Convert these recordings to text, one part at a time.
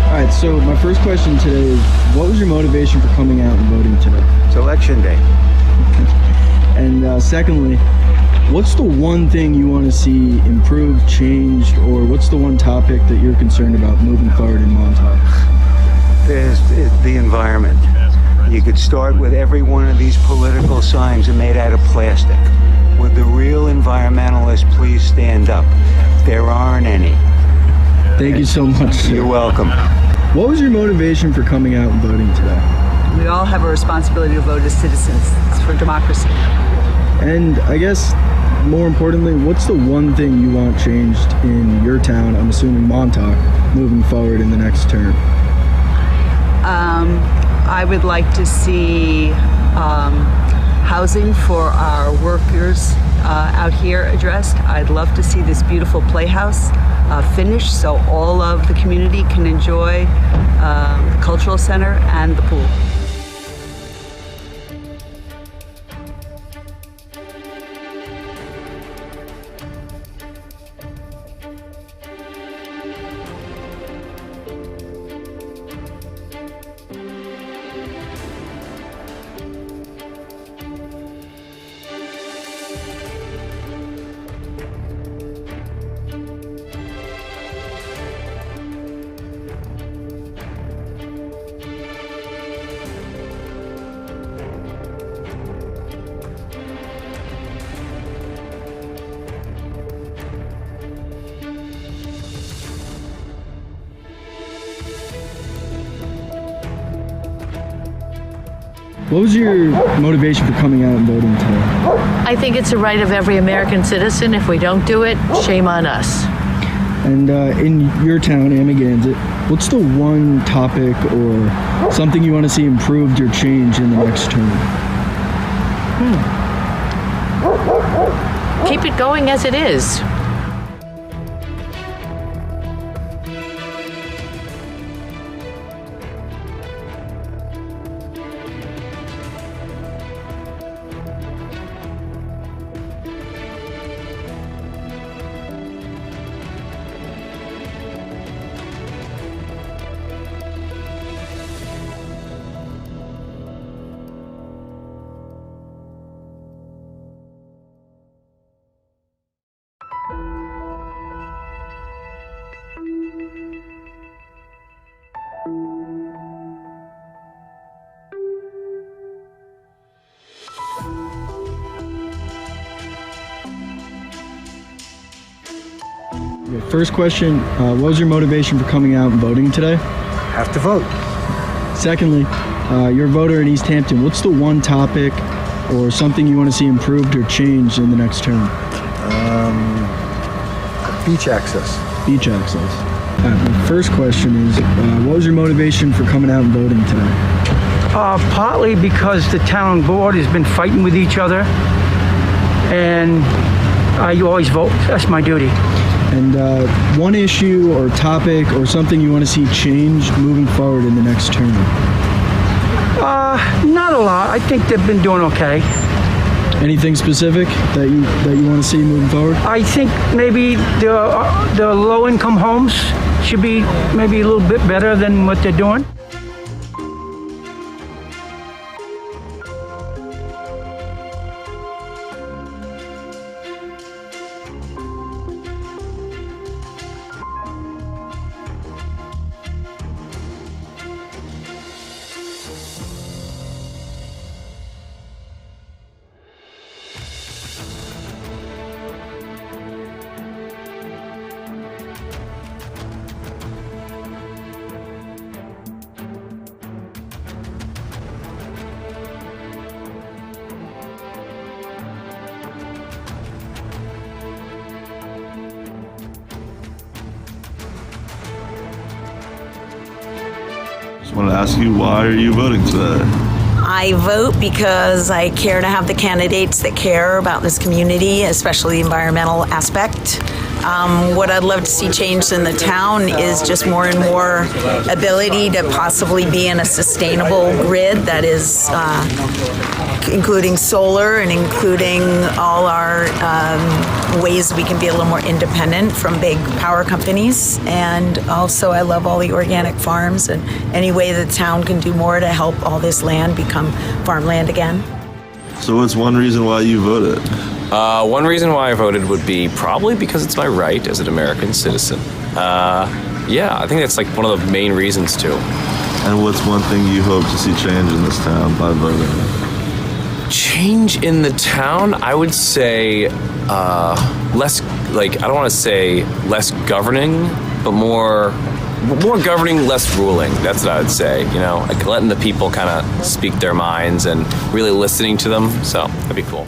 Alright, so my first question today is, what was your motivation for coming out and voting today? It's election day. And secondly, what's the one thing you want to see improved, changed, or what's the one topic that you're concerned about moving forward in Montauk? There's the environment. You could start with every one of these political signs are made out of plastic. Would the real environmentalists please stand up? There aren't any. Thank you so much, sir. You're welcome. What was your motivation for coming out and voting today? We all have a responsibility to vote as citizens. It's for democracy. And I guess, more importantly, what's the one thing you want changed in your town, I'm assuming Montauk, moving forward in the next term? I would like to see housing for our workers out here addressed. I'd love to see this beautiful playhouse finished so all of the community can enjoy the cultural center and the pool. What was your motivation for coming out and voting today? I think it's a right of every American citizen. If we don't do it, shame on us. And in your town, Amagansett, what's the one topic or something you want to see improved or changed in the next term? Keep it going as it is. First question, what was your motivation for coming out and voting today? Have to vote. Secondly, you're a voter in East Hampton. What's the one topic or something you want to see improved or changed in the next term? Beach access. Beach access. My first question is, what was your motivation for coming out and voting today? Partly because the town board has been fighting with each other, and I always vote. That's my duty. And one issue or topic or something you want to see changed moving forward in the next term? Not a lot. I think they've been doing okay. Anything specific that you want to see moving forward? I think maybe the low-income homes should be maybe a little bit better than what they're doing. Just wanted to ask you, why are you voting today? I vote because I care to have the candidates that care about this community, especially the environmental aspect. What I'd love to see changed in the town is just more and more ability to possibly be in a sustainable grid that is including solar and including all our ways we can be a little more independent from big power companies. And also I love all the organic farms and any way the town can do more to help all this land become farmland again. So what's one reason why you voted? One reason why I voted would be probably because it's my right as an American citizen. Yeah, I think that's like one of the main reasons too. And what's one thing you hope to see change in this town by voting? Change in the town, I would say less, like, I don't want to say less governing, but more governing, less ruling. That's what I would say, you know, like letting the people kind of speak their minds and really listening to them. So that'd be cool.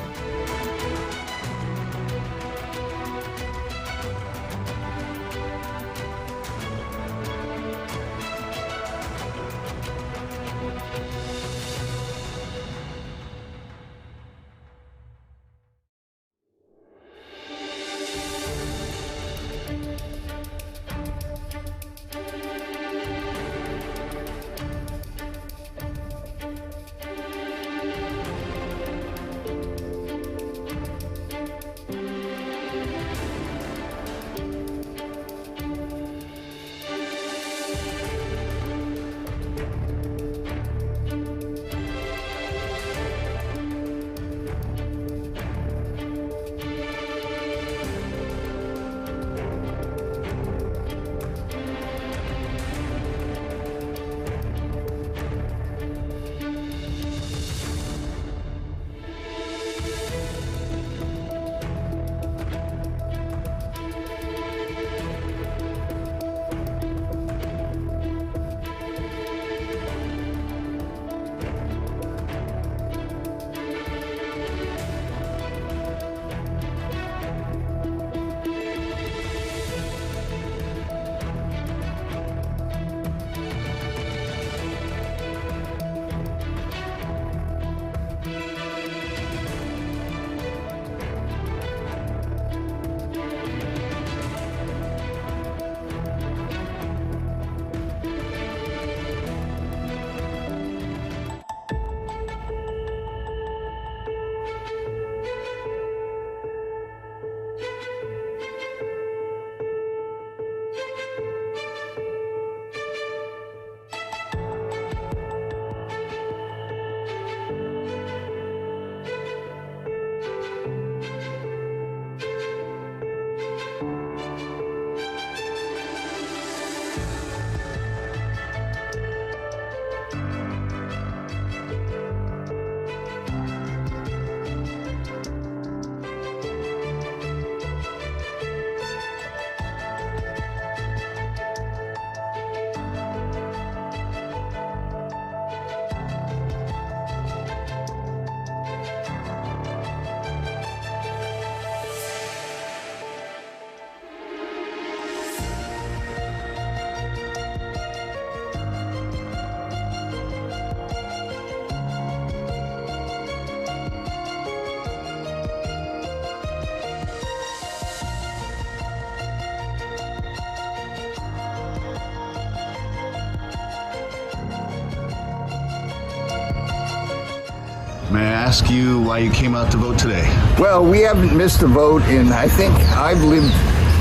May I ask you why you came out to vote today? Well, we haven't missed a vote in, I think I've lived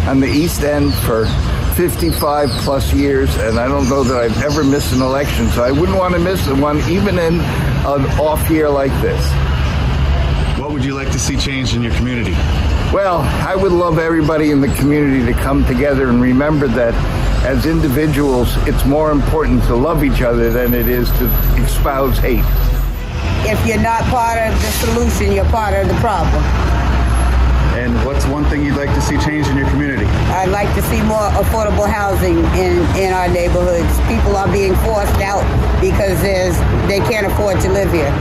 on the East End for 55 plus years, and I don't know that I've ever missed an election, so I wouldn't want to miss one even in an off year like this. What would you like to see changed in your community? Well, I would love everybody in the community to come together and remember that as individuals, it's more important to love each other than it is to espouse hate. If you're not part of the solution, you're part of the problem. And what's one thing you'd like to see changed in your community? I'd like to see more affordable housing in our neighborhoods. People are being forced out because they can't afford to live here.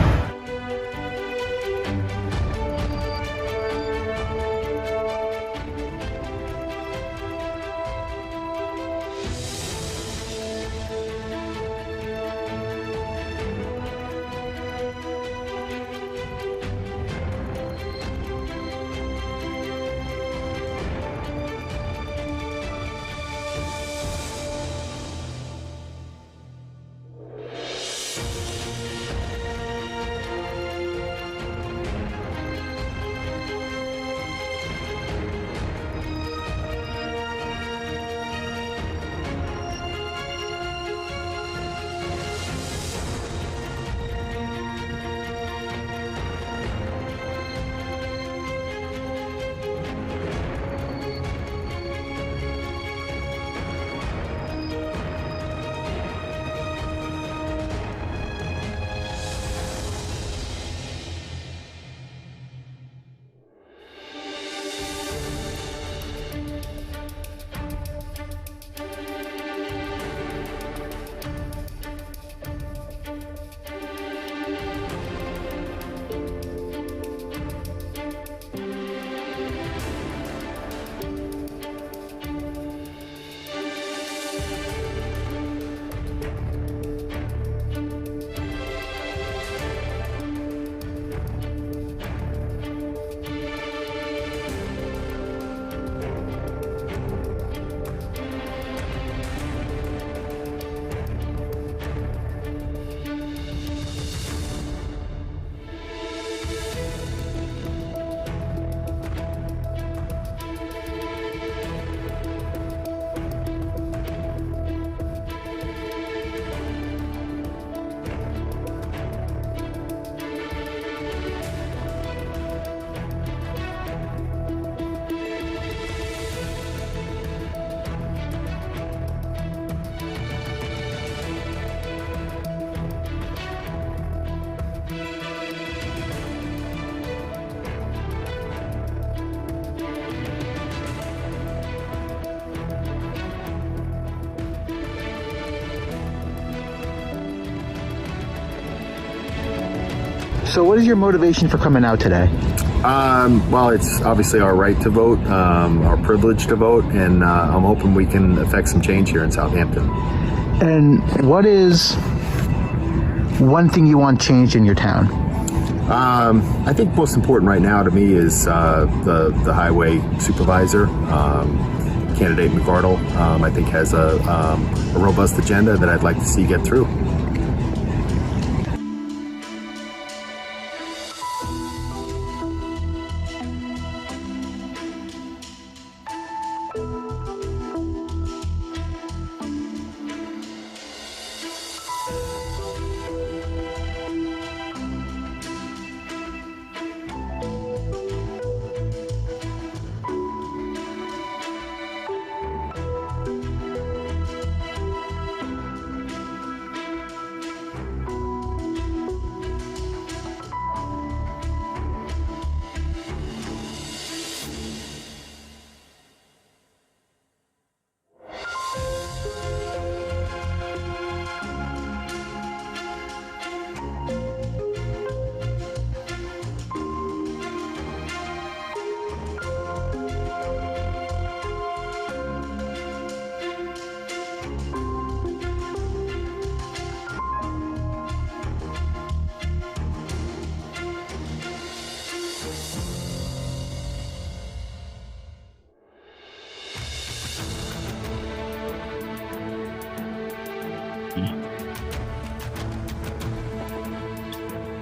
So what is your motivation for coming out today? Well, it's obviously our right to vote, our privilege to vote, and I'm hoping we can affect some change here in Southampton. And what is one thing you want changed in your town? I think most important right now to me is the highway supervisor. Candidate McArdle, I think has a robust agenda that I'd like to see get through.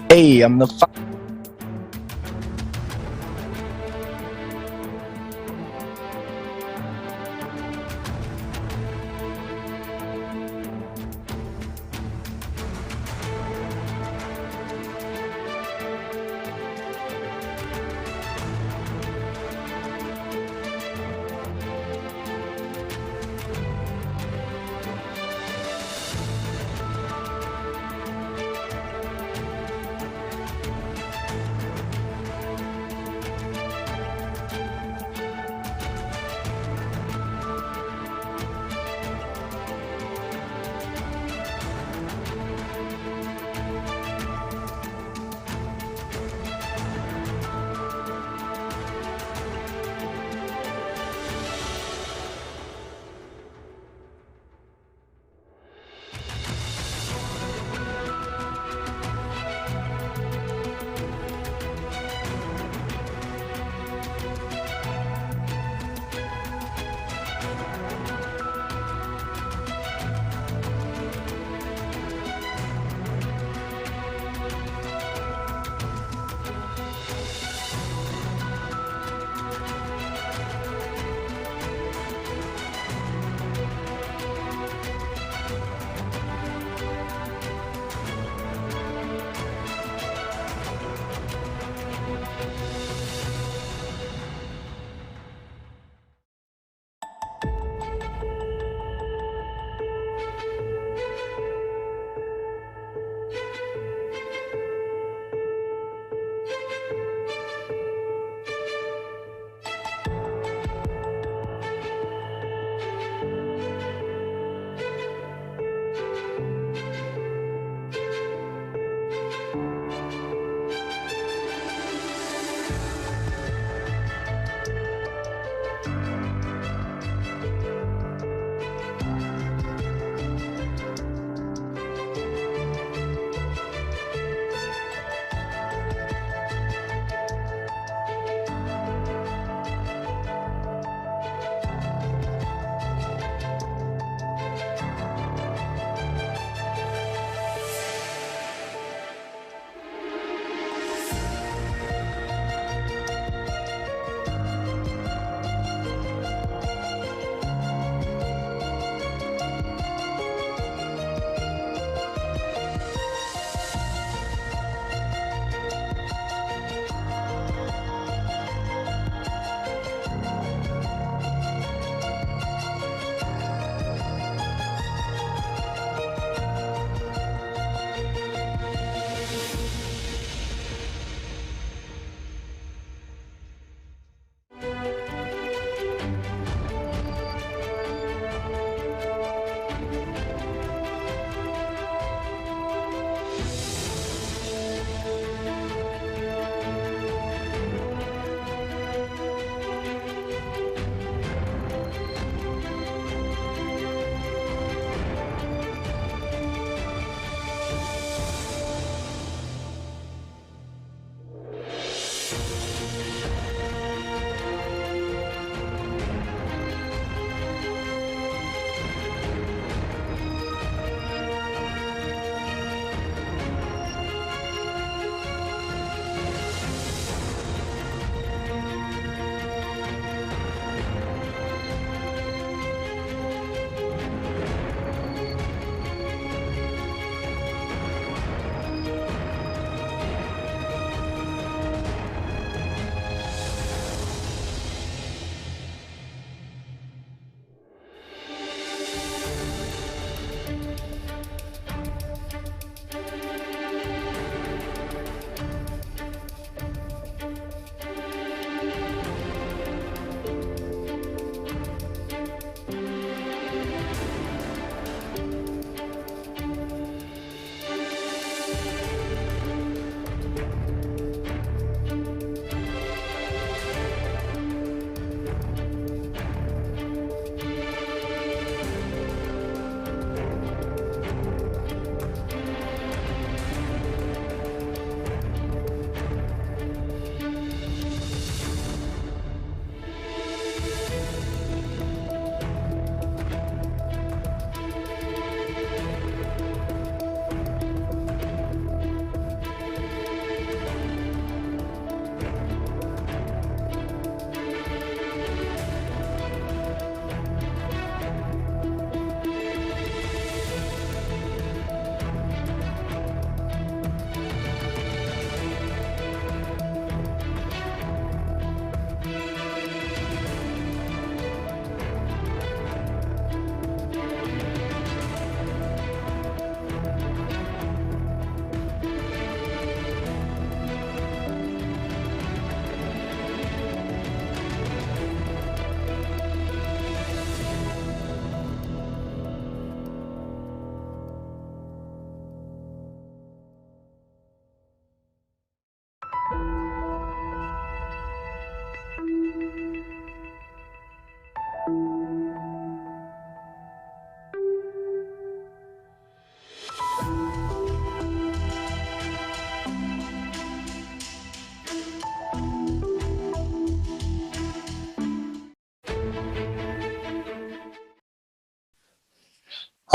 Hey, I'm the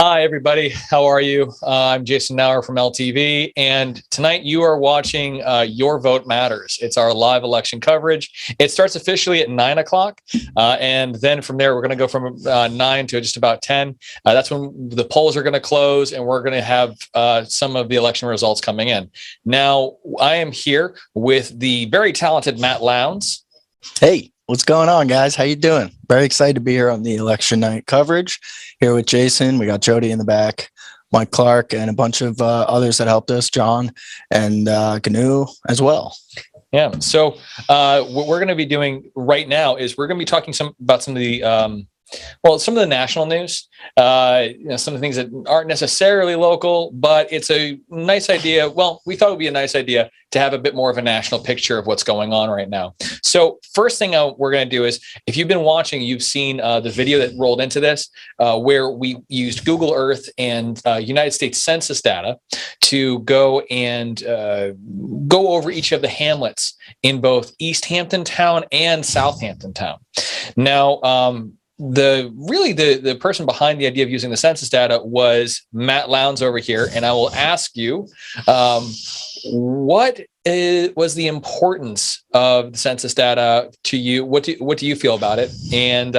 Hi, everybody. How are you? I'm Jason Nauer from LTV, and tonight you are watching Your Vote Matters. It's our live election coverage. It starts officially at 9 o'clock, and then from there, we're going to go from 9 to just about 10. That's when the polls are going to close, and we're going to have some of the election results coming in. Now, I am here with the very talented Matt Lowndes. Hey, what's going on, guys? How you doing? Very excited to be here on the election night coverage. Here with Jason, we got Jody in the back, Mike Clark, and a bunch of others that helped us, John and Gnu as well. Yeah. So what we're going to be doing right now is we're going to be talking about some of the some of the national news, some of the things that aren't necessarily local, but it's a nice idea. Well, we thought it would be a nice idea to have a bit more of a national picture of what's going on right now. So first thing we're going to do is, if you've been watching, you've seen the video that rolled into this, where we used Google Earth and United States Census data to go and go over each of the hamlets in both East Hampton town and Southampton town. Now, the person behind the idea of using the census data was Matt Lowndes over here, and I will ask you, what was the importance of the census data to you? What do you feel about it? And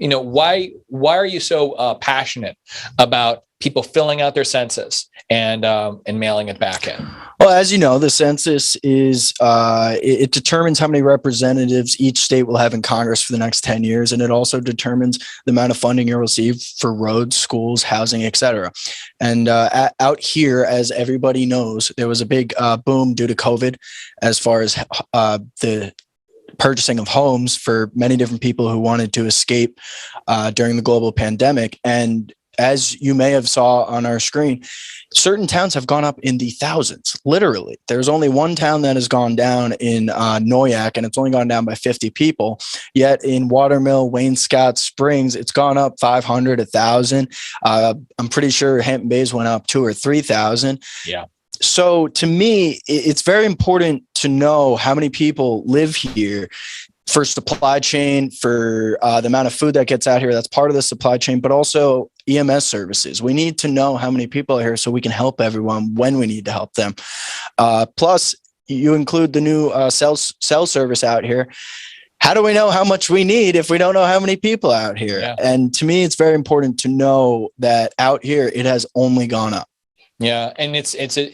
why are you so passionate about people filling out their census and mailing it back in? Well, as you know, the census is it determines how many representatives each state will have in Congress for the next 10 years, and it also determines the amount of funding you'll receive for roads, schools, housing, etc. And out here, as everybody knows, there was a big boom due to COVID as far as the purchasing of homes for many different people who wanted to escape during the global pandemic. And as you may have saw on our screen, certain towns have gone up in the thousands, literally. There's only one town that has gone down in Noyak, and it's only gone down by 50 people. Yet in Watermill, Wayne Scott Springs, it's gone up 500, 1,000. I'm pretty sure Hampton Bays went up 2,000 or 3,000. Yeah. So to me, it's very important to know how many people live here for supply chain, for the amount of food that gets out here. That's part of the supply chain, but also EMS services. We need to know how many people are here so we can help everyone when we need to help them. Plus, you include the new cell service out here. How do we know how much we need if we don't know how many people out here? Yeah. And to me, it's very important to know that out here, it has only gone up. Yeah, and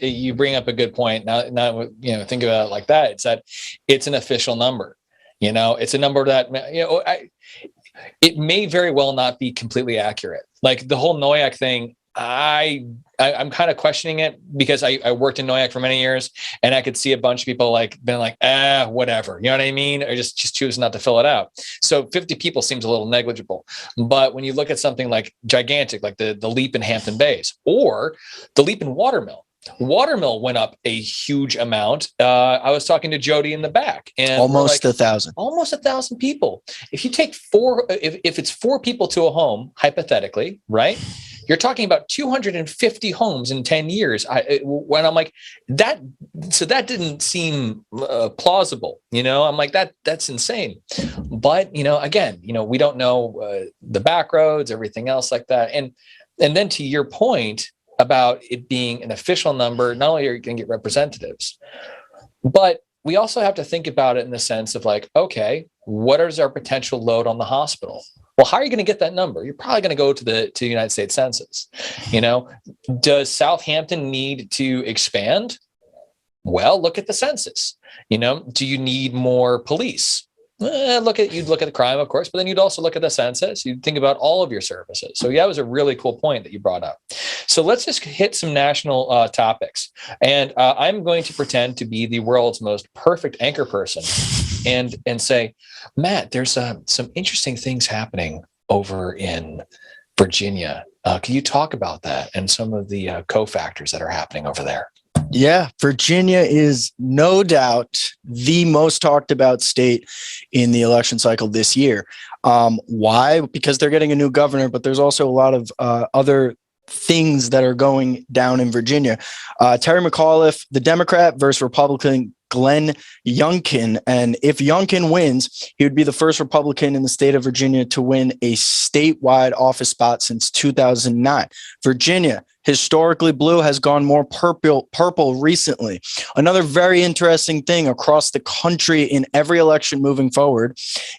you bring up a good point. Now think about it like that. It's an official number. It's a number that it may very well not be completely accurate. Like the whole Noyak thing, I'm kind of questioning it, because I worked in Noyak for many years, and I could see a bunch of people whatever, you know what I mean? Or just choose not to fill it out. So 50 people seems a little negligible. But when you look at something like gigantic, like the leap in Hampton Bays or the leap in Watermill went up a huge amount. I was talking to Jody in the back, and almost 1,000. Almost 1,000 people. If you take if it's 4 people to a home, hypothetically, right? You're talking about 250 homes in 10 years. When I'm like that, so that didn't seem plausible. I'm like that's insane. But again, we don't know the back roads, everything else like that, and then to your point about it being an official number, not only are you going to get representatives, but we also have to think about it in the sense of okay, what is our potential load on the hospital? Well, how are you going to get that number? You're probably going to go to the United States Census. Does Southampton need to expand? Well, look at the census. Do you need more police? You'd look at the crime, of course, but then you'd also look at the census. You'd think about all of your services. So yeah, it was a really cool point that you brought up. So let's just hit some national topics. And I'm going to pretend to be the world's most perfect anchor person and say, Matt, there's some interesting things happening over in Virginia. Can you talk about that and some of the cofactors that are happening over there? Yeah, Virginia is no doubt the most talked about state in the election cycle this year. Why? Because they're getting a new governor, but there's also a lot of other things that are going down in Virginia. Terry McAuliffe, the Democrat versus Republican Glenn Youngkin. And if Youngkin wins, he would be the first Republican in the state of Virginia to win a statewide office spot since 2009. Virginia, historically blue, has gone more purple recently. Another very interesting thing across the country in every election moving forward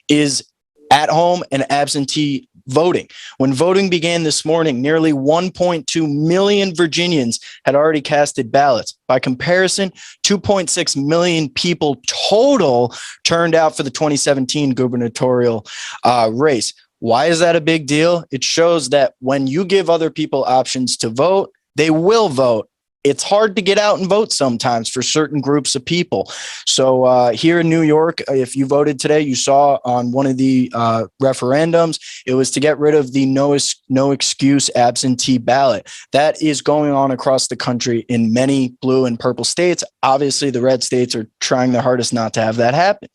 is at home and absentee voting. When voting began this morning, nearly 1.2 million Virginians had already casted ballots. By comparison, 2.6 million people total turned out for the 2017 gubernatorial race. Why is that a big deal? It shows that when you give other people options to vote, they will vote. It's hard to get out and vote sometimes for certain groups of people. So here in New York, if you voted today, you saw on one of the referendums, it was to get rid of the no excuse absentee ballot. That is going on across the country in many blue and purple states. Obviously, the red states are trying their hardest not to have that happen.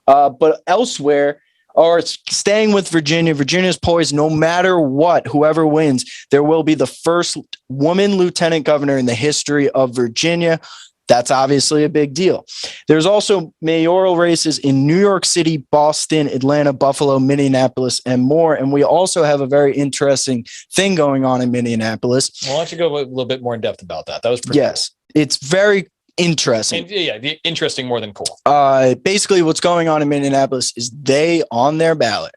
But elsewhere, or staying with Virginia, Virginia's poised no matter what, whoever wins, there will be the first woman lieutenant governor in the history of Virginia. That's obviously a big deal. There's also mayoral races in New York City, Boston, Atlanta, Buffalo, Minneapolis, and more. And we also have a very interesting thing going on in Minneapolis. Well, why don't you go a little bit more in depth about that? That was pretty cool. It's very interesting. Interesting more than cool. Basically, what's going on in Minneapolis is on their ballot,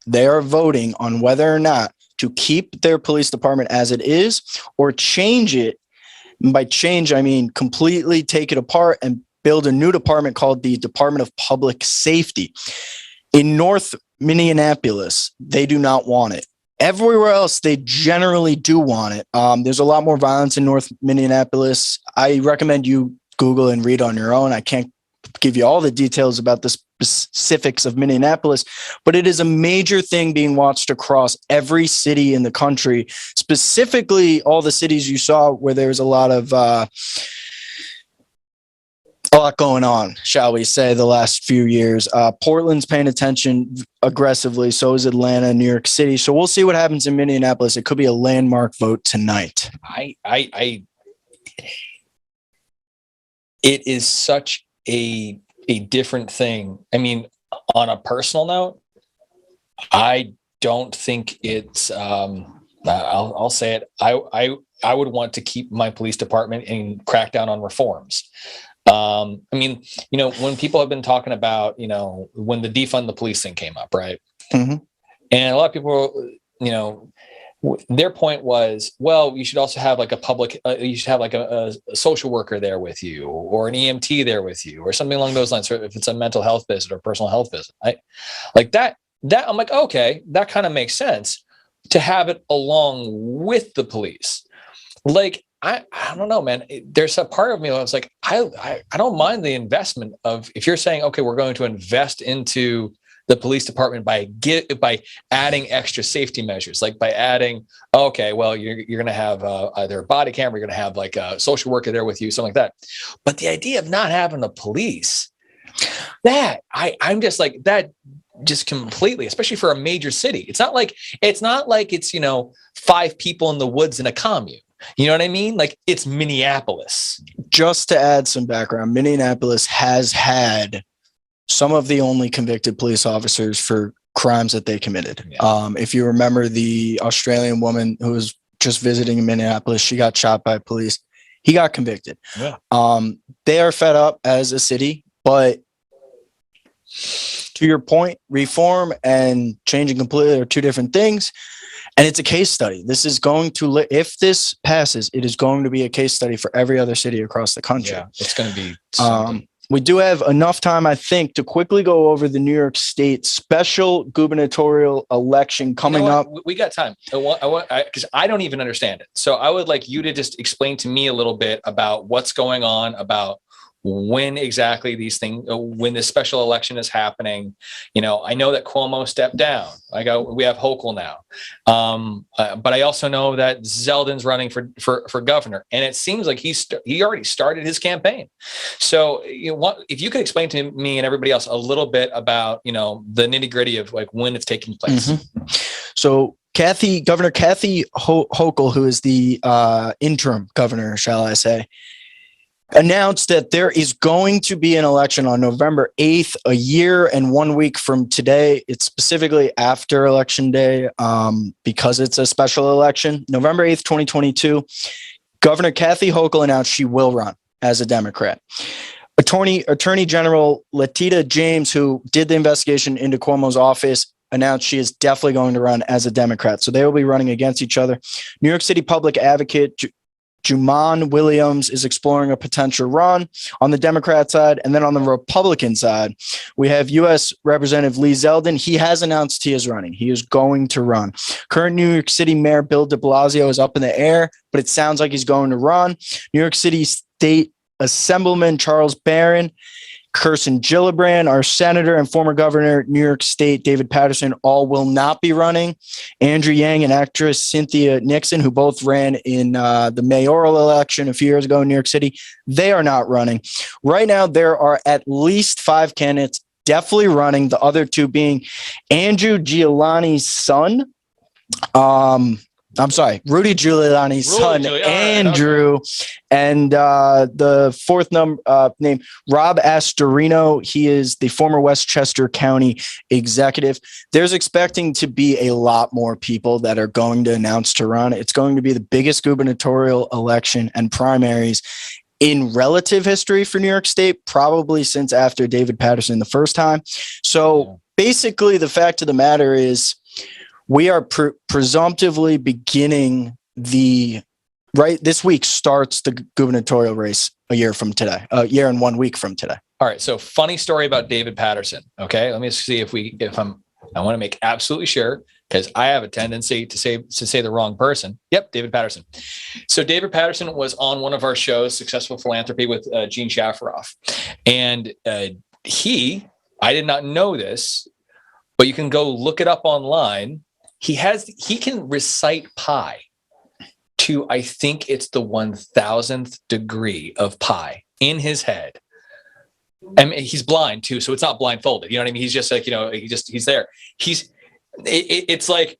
they are voting on whether or not to keep their police department as it is or change it. And by change, I mean completely take it apart and build a new department called the Department of Public Safety. In North Minneapolis, they do not want it. Everywhere else, they generally do want it. There's a lot more violence in North Minneapolis. I recommend you Google and read on your own. I can't give you all the details about the specifics of Minneapolis, but it is a major thing being watched across every city in the country, specifically all the cities you saw where there's a lot going on, shall we say, the last few years. Portland's paying attention aggressively. So is Atlanta, New York City. So we'll see what happens in Minneapolis. It could be a landmark vote tonight. It is such a different thing. I mean, on a personal note, I don't think it's, I'll say it. I would want to keep my police department and crack down on reforms. I mean, when people have been talking about, when the defund the police thing came up, right? Mm-hmm. And a lot of people, their point was, well, you should also have like you should have like a social worker there with you, or an EMT there with you, or something along those lines. Or if it's a mental health visit or personal health visit, like that I'm like, okay, that kind of makes sense to have it along with the police. Like, I don't know, man. There's a part of me that was like, I don't mind the investment of, if you're saying, okay, we're going to invest into the police department by adding extra safety measures, like by adding, okay, well, you're going to have either a body camera, you're going to have like a social worker there with you, something like that. But the idea of not having the police, I'm just like that, just completely, especially for a major city. It's not like it's 5 people in the woods in a commune. You know what I mean? Like, it's Minneapolis. Just to add some background, Minneapolis has had some of the only convicted police officers for crimes that they committed. Yeah. If you remember the Australian woman who was just visiting in Minneapolis, she got shot by police. He got convicted. Yeah. They are fed up as a city, but to your point, reform and changing completely are two different things. And it's a case study. This is going to, if this passes, it is going to be a case study for every other city across the country. Yeah, it's going to be. We do have enough time, I think, to quickly go over the New York State special gubernatorial election coming up. We got time. Because I don't even understand it. So I would like you to just explain to me a little bit about what's going on, about when exactly when this special election is happening. I know that Cuomo stepped down. We have Hochul now. But I also know that Zeldin's running for governor, and it seems like he already started his campaign. So if you could explain to me and everybody else a little bit about, the nitty gritty of like when it's taking place. Mm-hmm. So Governor Kathy Hochul, who is the interim governor, shall I say, announced that there is going to be an election on November 8th, a year and 1 week from today. It's specifically after Election Day because it's a special election. November 8th, 2022, Governor Kathy Hochul announced she will run as a Democrat. Attorney General Letitia James, who did the investigation into Cuomo's office, announced she is definitely going to run as a Democrat. So they will be running against each other. New York City public advocate Juman Williams is exploring a potential run on the Democrat side. And then on the Republican side, we have U.S. Representative Lee Zeldin. He has announced he is running. He is going to run. Current New York City Mayor Bill de Blasio is up in the air, but it sounds like he's going to run. New York City State Assemblyman Charles Barron, Kirsten Gillibrand, our senator, and former governor New York State David Paterson all will not be running. Andrew Yang and actress Cynthia Nixon, who both ran in the mayoral election a few years ago in New York City, they are not running. Right now, there are at least 5 candidates definitely running, the other 2 being Andrew Giuliani's son. Rudy Giuliani's son, Andrew, and the 4th name, Rob Astorino. He is the former Westchester County executive. There's expecting to be a lot more people that are going to announce to run. It's going to be the biggest gubernatorial election and primaries in relative history for New York State, probably since after David Paterson the first time. So basically, the fact of the matter is, we are presumptively beginning this week starts the gubernatorial race a year and 1 week from today. All right. So funny story about David Paterson. Okay. Let me see I want to make absolutely sure, because I have a tendency to say the wrong person. Yep. David Paterson. So David Paterson was on one of our shows, Successful Philanthropy, with Gene Shafaroff. And I did not know this, but you can go look it up online. He can recite pi to, I think it's the 1000th degree of pi in his head. I mean, he's blind too, so it's not blindfolded. You know what I mean? He's just like, he's there. It's like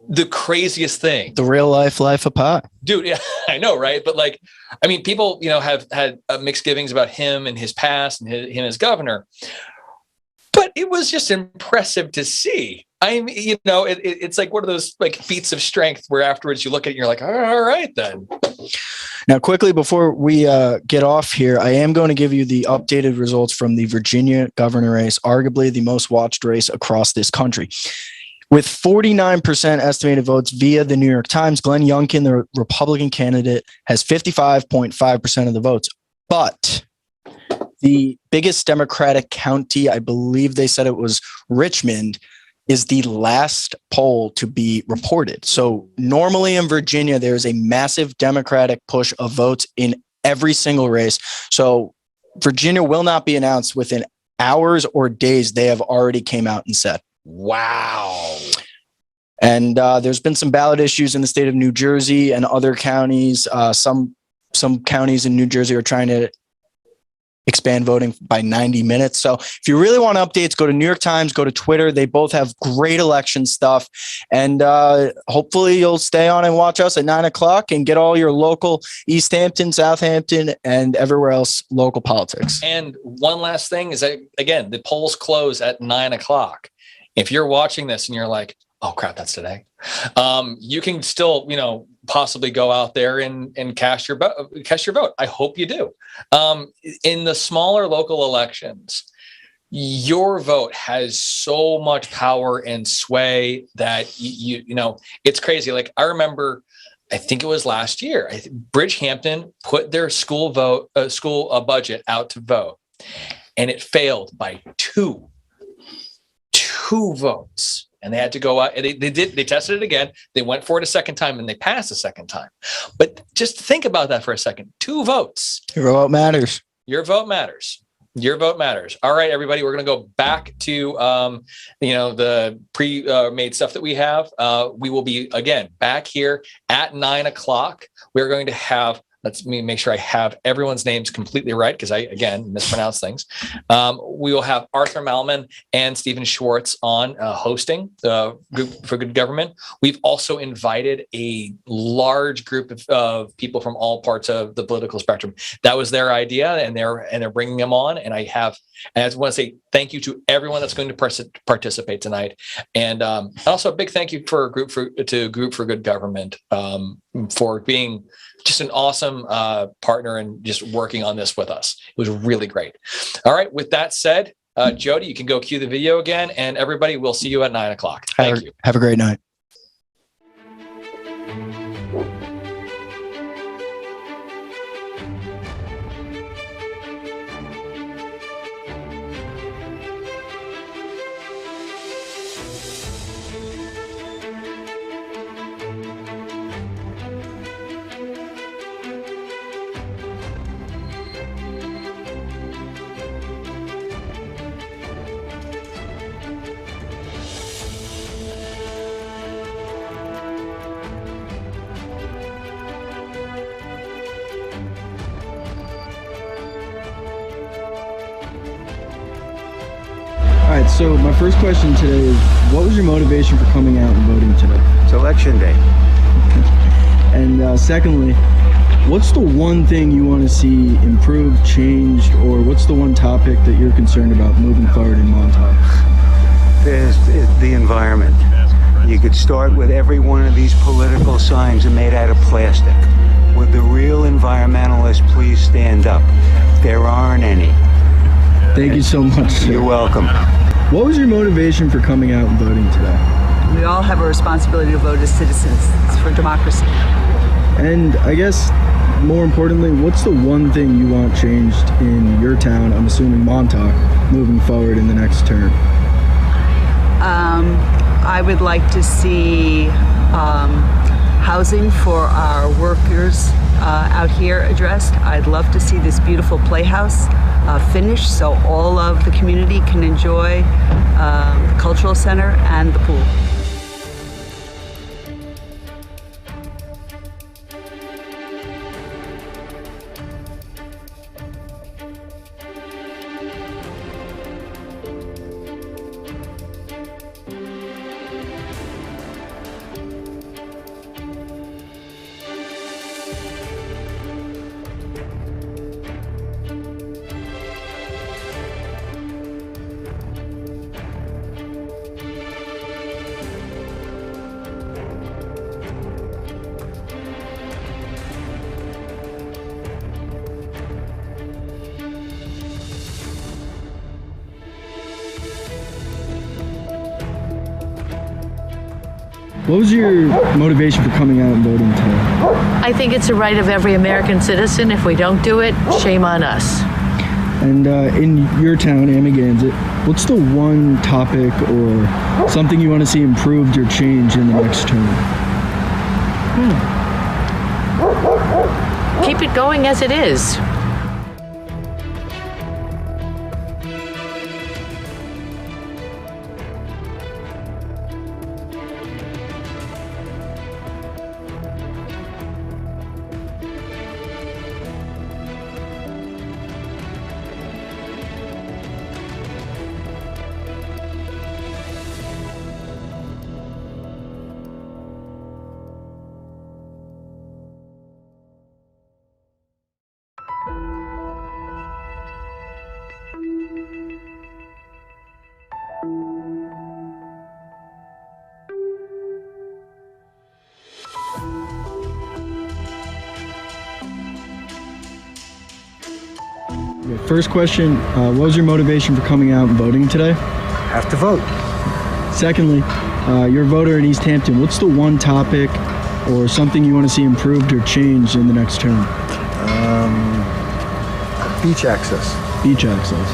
the craziest thing. The real life of pi. Dude, yeah, I know, right? But like, I mean, people, have had mixed givings about him and his past and him as governor. But it was just impressive to see. It's like one of those like feats of strength where afterwards you look at it and you're like, all right, then. Now, quickly before we get off here, I am going to give you the updated results from the Virginia governor race, arguably the most watched race across this country. With 49% estimated votes via the New York Times, Glenn Youngkin, the Republican candidate, has 55.5% of the votes. But the biggest Democratic county, I believe they said it was Richmond, is the last poll to be reported. So normally in Virginia, there's a massive Democratic push of votes in every single race. So Virginia will not be announced within hours or days. They have already came out and said. Wow. And there's been some ballot issues in the state of New Jersey and other counties. Some counties in New Jersey are trying to expand voting by 90 minutes. So if you really want updates, go to New York Times, go to Twitter. They both have great election stuff. And hopefully you'll stay on and watch us at 9:00 and get all your local East Hampton, Southampton, and everywhere else local politics. And one last thing is that, again, the polls close at 9:00. If you're watching this and you're like, oh crap, that's today. You can still, possibly go out there and cast your vote. I hope you do. In the smaller local elections, your vote has so much power and sway that it's crazy. Like I remember, I think it was last year, Bridgehampton put their school budget out to vote, and it failed by two votes. And they had to go out. They tested it again. They went for it a second time, and they passed a second time. But just think about that for a second. 2 votes. Your vote matters. Your vote matters. Your vote matters. All right, everybody. We're going to go back to the pre-made stuff that we have. We will be again back here at 9:00. We're going to have Let's me make sure I have everyone's names completely right, because I, again, mispronounce things. We will have Arthur Malman and Stephen Schwartz on hosting the Group for Good Government. We've also invited a large group of people from all parts of the political spectrum. That was their idea, and they're bringing them on. And I just want to say thank you to everyone that's going to participate tonight, and also a big thank you to Group for Good Government for being just an awesome partner and just working on this with us. It was really great. All right. With that said, Jody, you can go cue the video again, and everybody, we'll see you at 9 o'clock. Thank you. Have a great night. All right, so my first question today is, what was your motivation for coming out and voting today? It's election day. And secondly, what's the one thing you want to see improved, changed, or what's the one topic that you're concerned about moving forward in Montauk? There's the environment. You could start with every one of these political signs are made out of plastic. Would the real environmentalists please stand up? There aren't any. Thank you so much, sir. You're welcome. What was your motivation for coming out and voting today? We all have a responsibility to vote as citizens. It's for democracy. And I guess, more importantly, what's the one thing you want changed in your town, I'm assuming Montauk, moving forward in the next term? I would like to see housing for our workers out here addressed. I'd love to see this beautiful playhouse finished so all of the community can enjoy the cultural center and the pool. What was your motivation for coming out and voting today? I think it's a right of every American citizen. If we don't do it, shame on us. And in your town, Amagansett, what's the one topic or something you want to see improved or changed in the next term? Keep it going as it is. First question, what was your motivation for coming out and voting today? Have to vote. Secondly, you're a voter in East Hampton. What's the one topic or something you want to see improved or changed in the next term? Beach access. Beach access.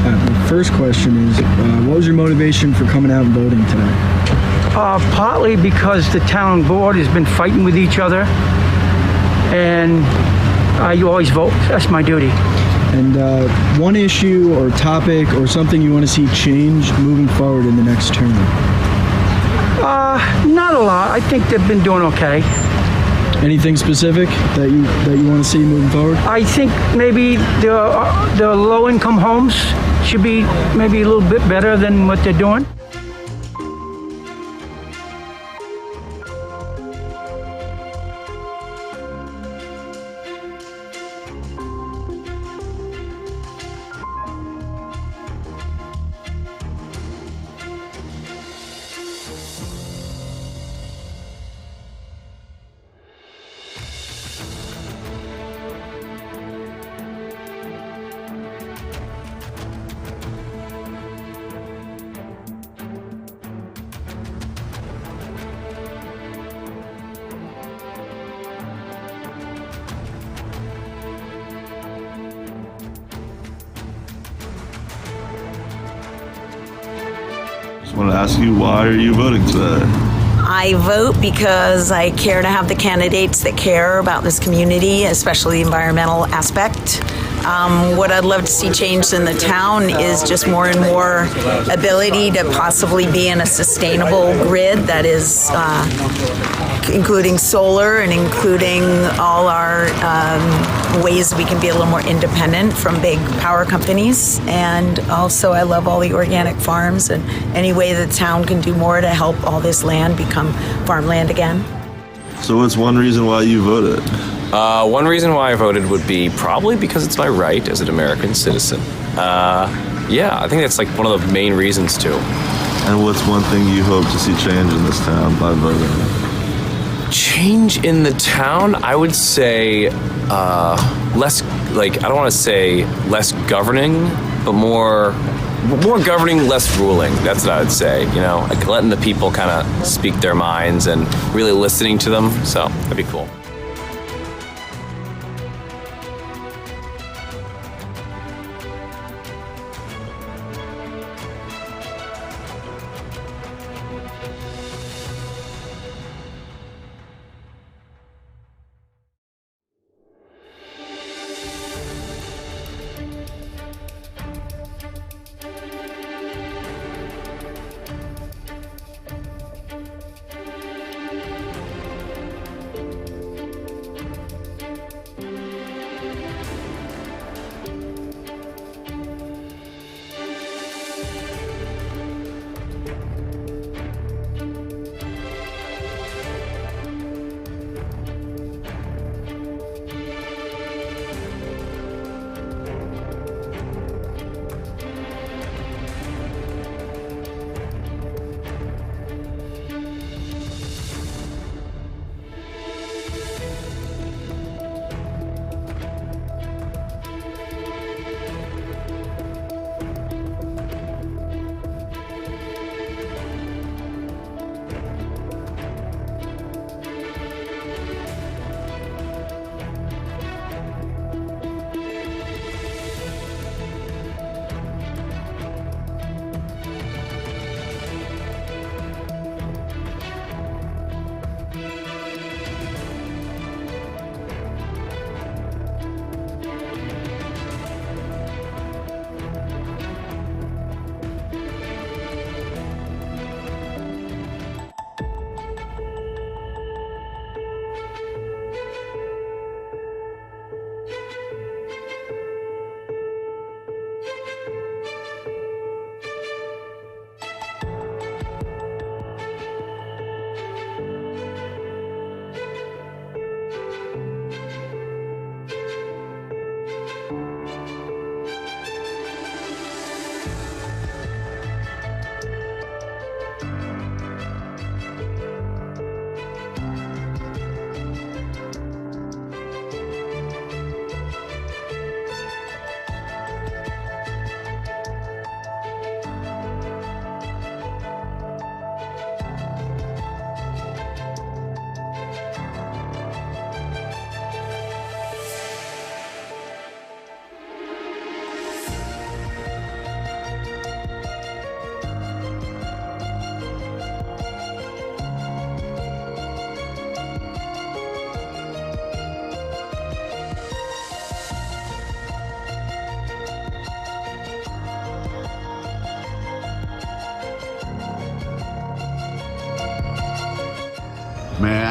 The first question is, what was your motivation for coming out and voting today? Partly because the town board has been fighting with each other, and I always vote. That's my duty. And one issue or topic or something you want to see change moving forward in the next term? Not a lot. I think they've been doing okay. Anything specific that you want to see moving forward? I think maybe the low-income homes should be maybe a little bit better than what they're doing. Just want to ask you, why are you voting today? I vote because I care to have the candidates that care about this community, especially the environmental aspect. What I'd love to see changed in the town is just more and more ability to possibly be in a sustainable grid that is including solar and including all our ways we can be a little more independent from big power companies. And also I love all the organic farms and any way the town can do more to help all this land become farmland again. So what's one reason why you voted? One reason why I voted would be probably because it's my right as an American citizen. Yeah, I think that's like one of the main reasons too. And what's one thing you hope to see change in this town by voting? Change in the town, I would say less, like, I don't want to say less governing, but more governing, less ruling. That's what I would say, you know, like letting the people kind of speak their minds and really listening to them. So that'd be cool.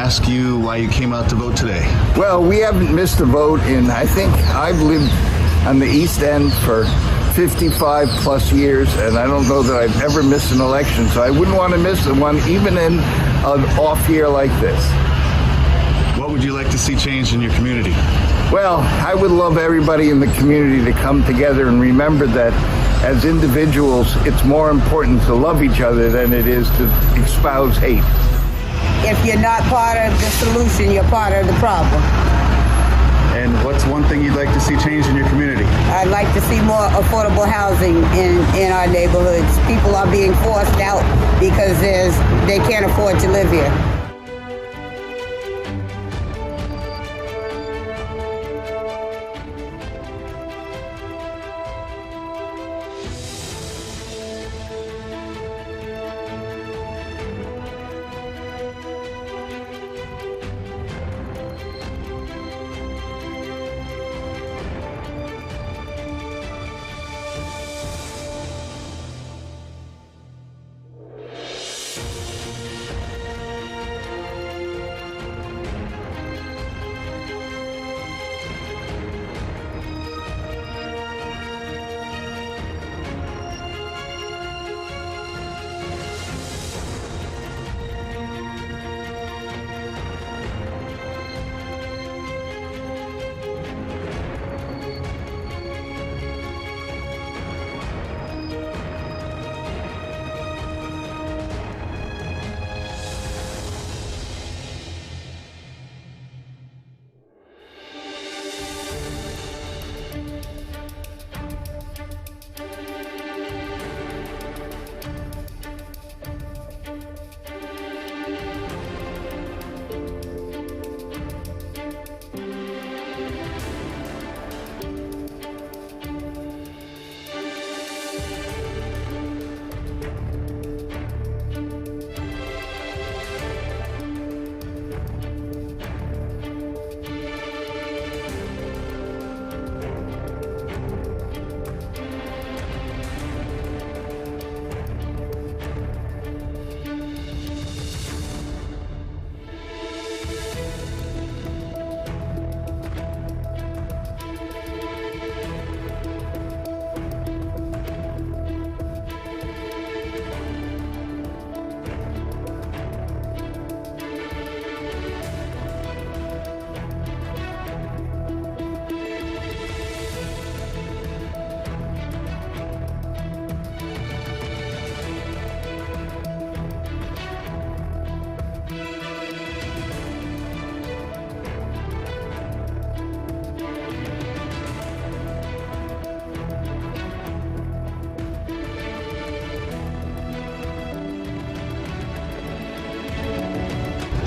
ask you why you came out to vote today. Well, we haven't missed a vote in, I think I've lived on the East End for 55 plus years, and I don't know that I've ever missed an election, so I wouldn't want to miss one even in an off year like this. What would you like to see changed in your community? Well, I would love everybody in the community to come together and remember that as individuals, it's more important to love each other than it is to espouse hate. If you're not part of the solution, you're part of the problem. And what's one thing you'd like to see changed in your community? I'd like to see more affordable housing in our neighborhoods. People are being forced out because they can't afford to live here.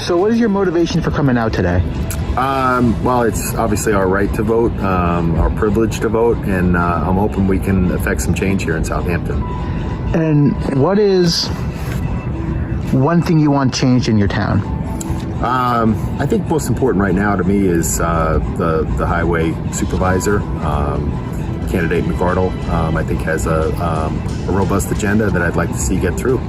So what is your motivation for coming out today? Well, it's obviously our right to vote, our privilege to vote, and I'm hoping we can affect some change here in Southampton. And what is one thing you want changed in your town? I think most important right now to me is the highway supervisor. Candidate McArdle, I think has a robust agenda that I'd like to see get through.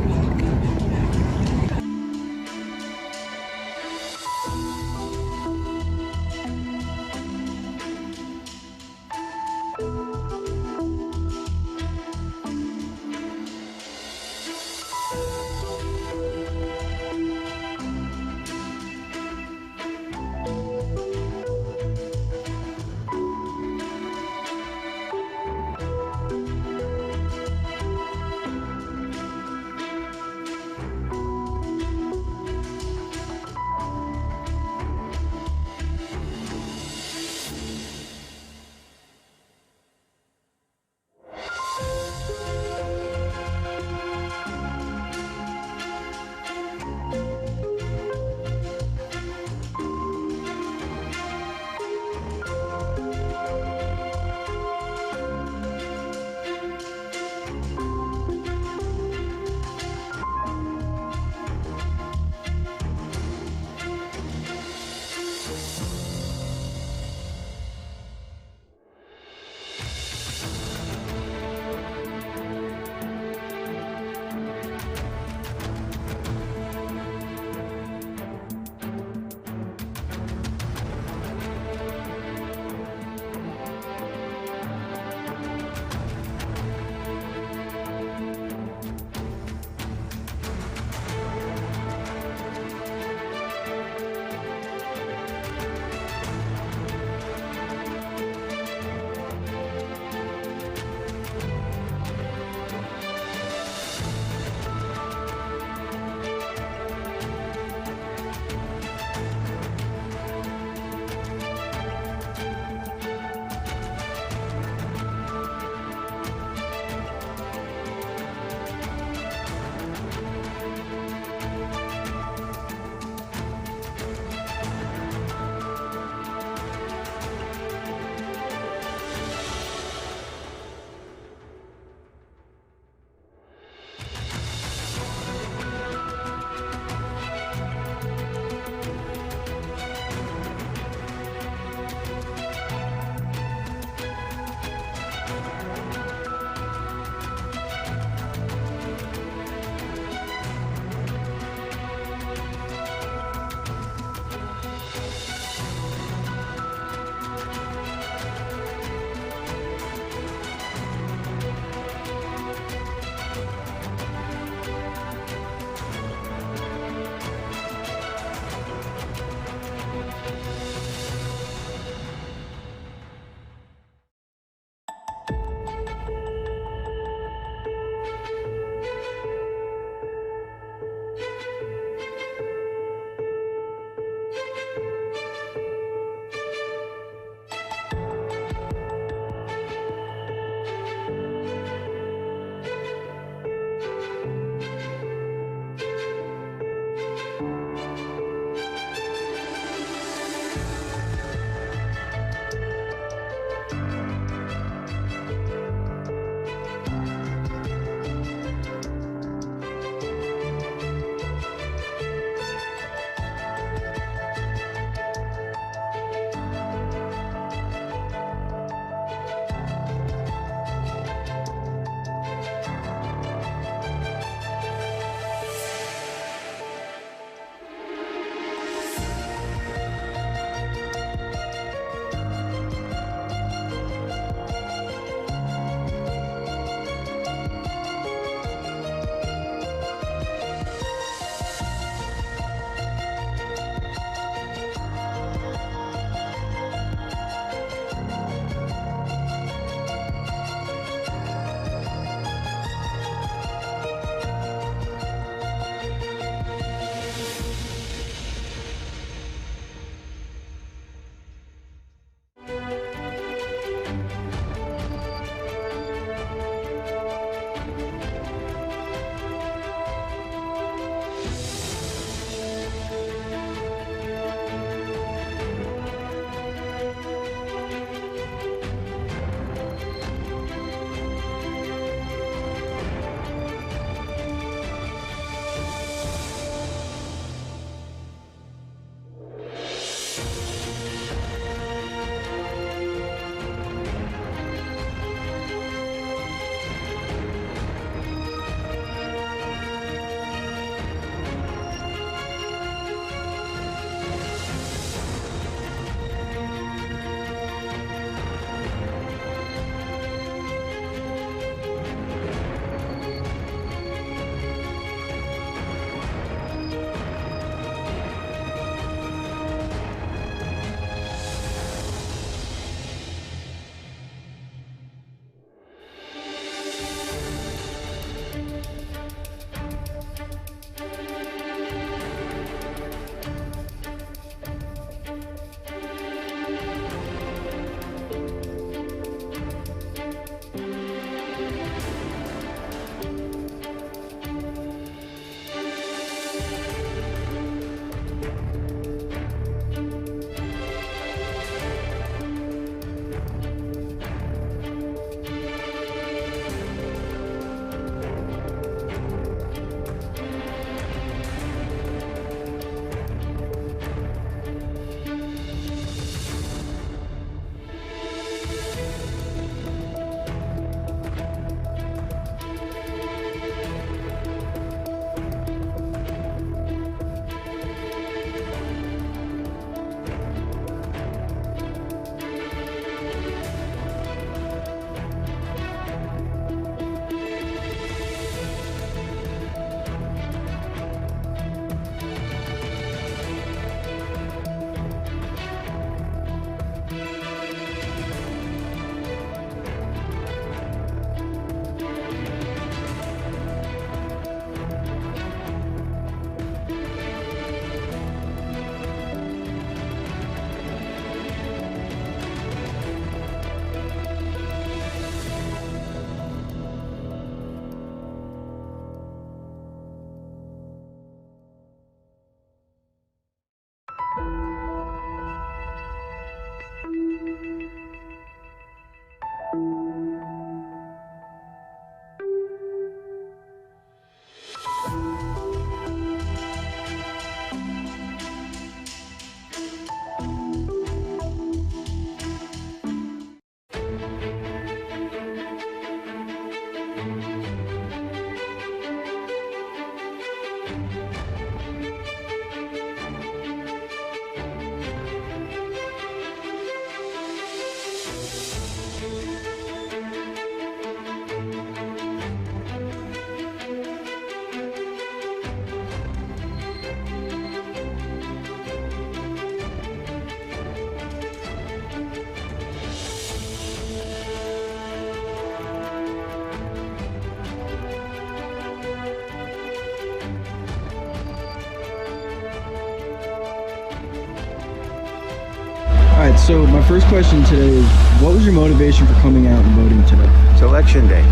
right, so my first question today is, what was your motivation for coming out and voting today? It's election day.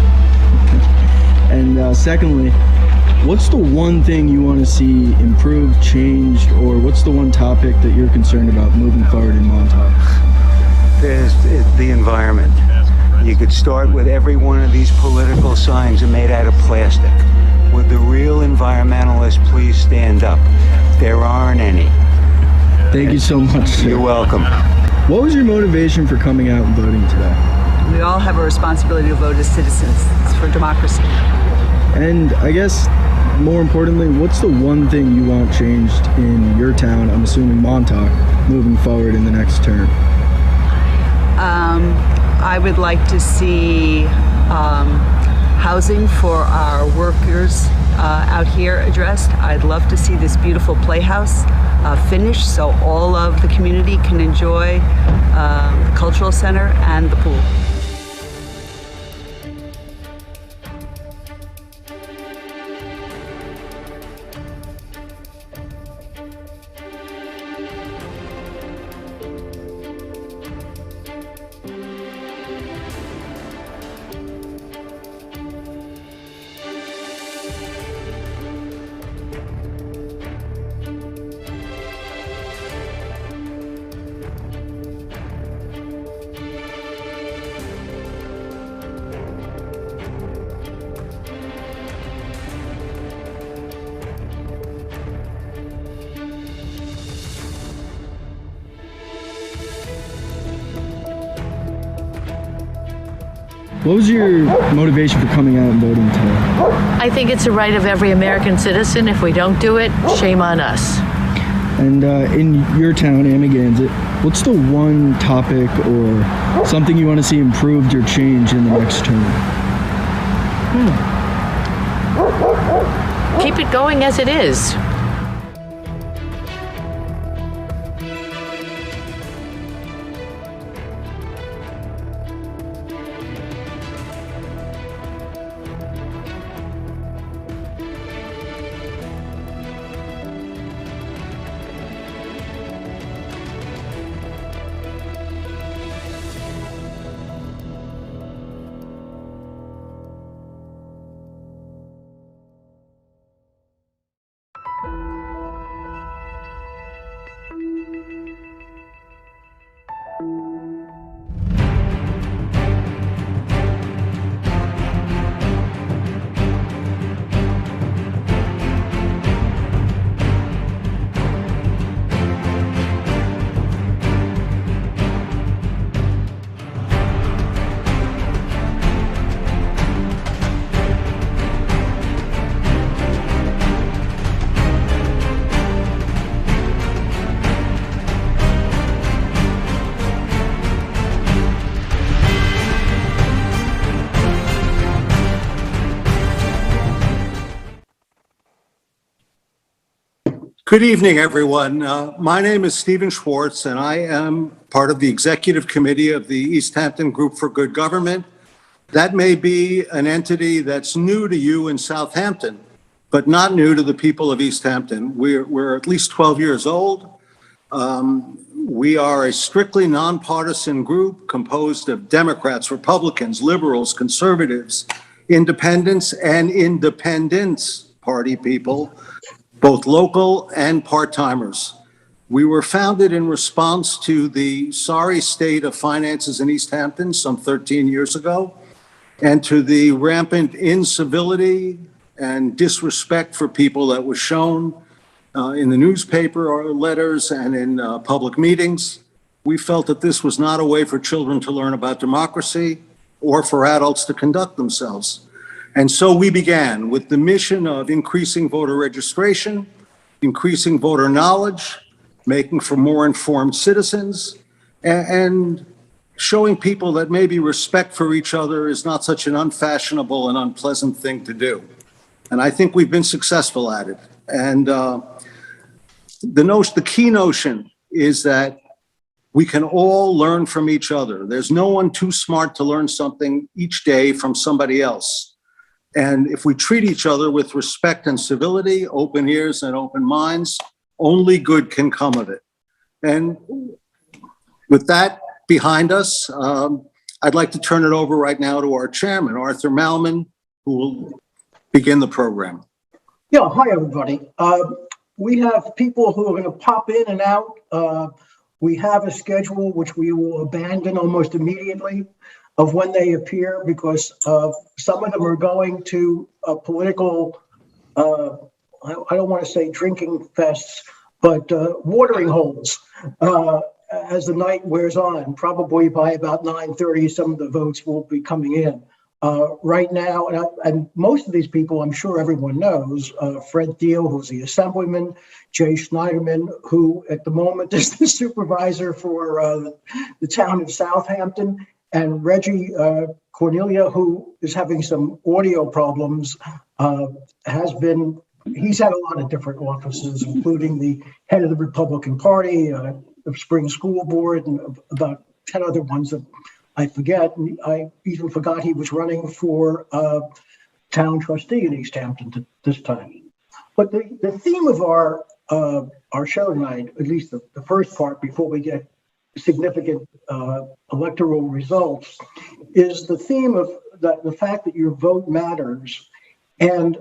And secondly, what's the one thing you want to see improved, changed, or what's the one topic that you're concerned about moving forward in Montauk? There's the environment. You could start with every one of these political signs are made out of plastic. Would the real environmentalists please stand up? There aren't any. Thank you so much, sir. You're welcome. What was your motivation for coming out and voting today? We all have a responsibility to vote as citizens. It's for democracy. And I guess, more importantly, what's the one thing you want changed in your town, I'm assuming Montauk, moving forward in the next term? I would like to see housing for our workers out here addressed. I'd love to see this beautiful playhouse finished so all of the community can enjoy the cultural center and the pool. What was your motivation for coming out and voting today? I think it's a right of every American citizen. If we don't do it, shame on us. And in your town, Amagansett, what's the one topic or something you want to see improved or changed in the next term? Keep it going as it is. Good evening, everyone. My name is Stephen Schwartz, and I am part of the executive committee of the East Hampton Group for Good Government. That may be an entity that's new to you in Southampton, but not new to the people of East Hampton. We're at least 12 years old. We are a strictly nonpartisan group composed of Democrats, Republicans, liberals, conservatives, independents, and independence party people, both local and part-timers. We were founded in response to the sorry state of finances in East Hampton some 13 years ago, and to the rampant incivility and disrespect for people that was shown in the newspaper or letters and in public meetings. We felt that this was not a way for children to learn about democracy or for adults to conduct themselves. And so we began with the mission of increasing voter registration, increasing voter knowledge, making for more informed citizens, and showing people that maybe respect for each other is not such an unfashionable and unpleasant thing to do. And I think we've been successful at it. And the key notion is that we can all learn from each other. There's no one too smart to learn something each day from somebody else. And if we treat each other with respect and civility, open ears and open minds, only good can come of it. And With that behind us, I'd like to turn it over right now to our chairman, Arthur Malman, who will begin the program. Yeah, hi, everybody. We have people who are going to pop in and out. We have a schedule which we will abandon almost immediately of when they appear, because some of them are going to political, I don't want to say drinking fests, but watering holes as the night wears on. Probably by about 9:30, some of the votes will be coming in. Right now, and most of these people, I'm sure everyone knows, Fred Thiel, who's the assemblyman, Jay Schneiderman, who at the moment is the supervisor for the town of Southampton, and Reggie Cornelia, who is having some audio problems, he's had a lot of different offices, including the head of the Republican Party, the Spring School Board, and about 10 other ones that I forget. And I even forgot he was running for town trustee in East Hampton this time. But the theme of our show tonight, at least the first part before we get significant electoral results, is the theme of the fact that your vote matters. And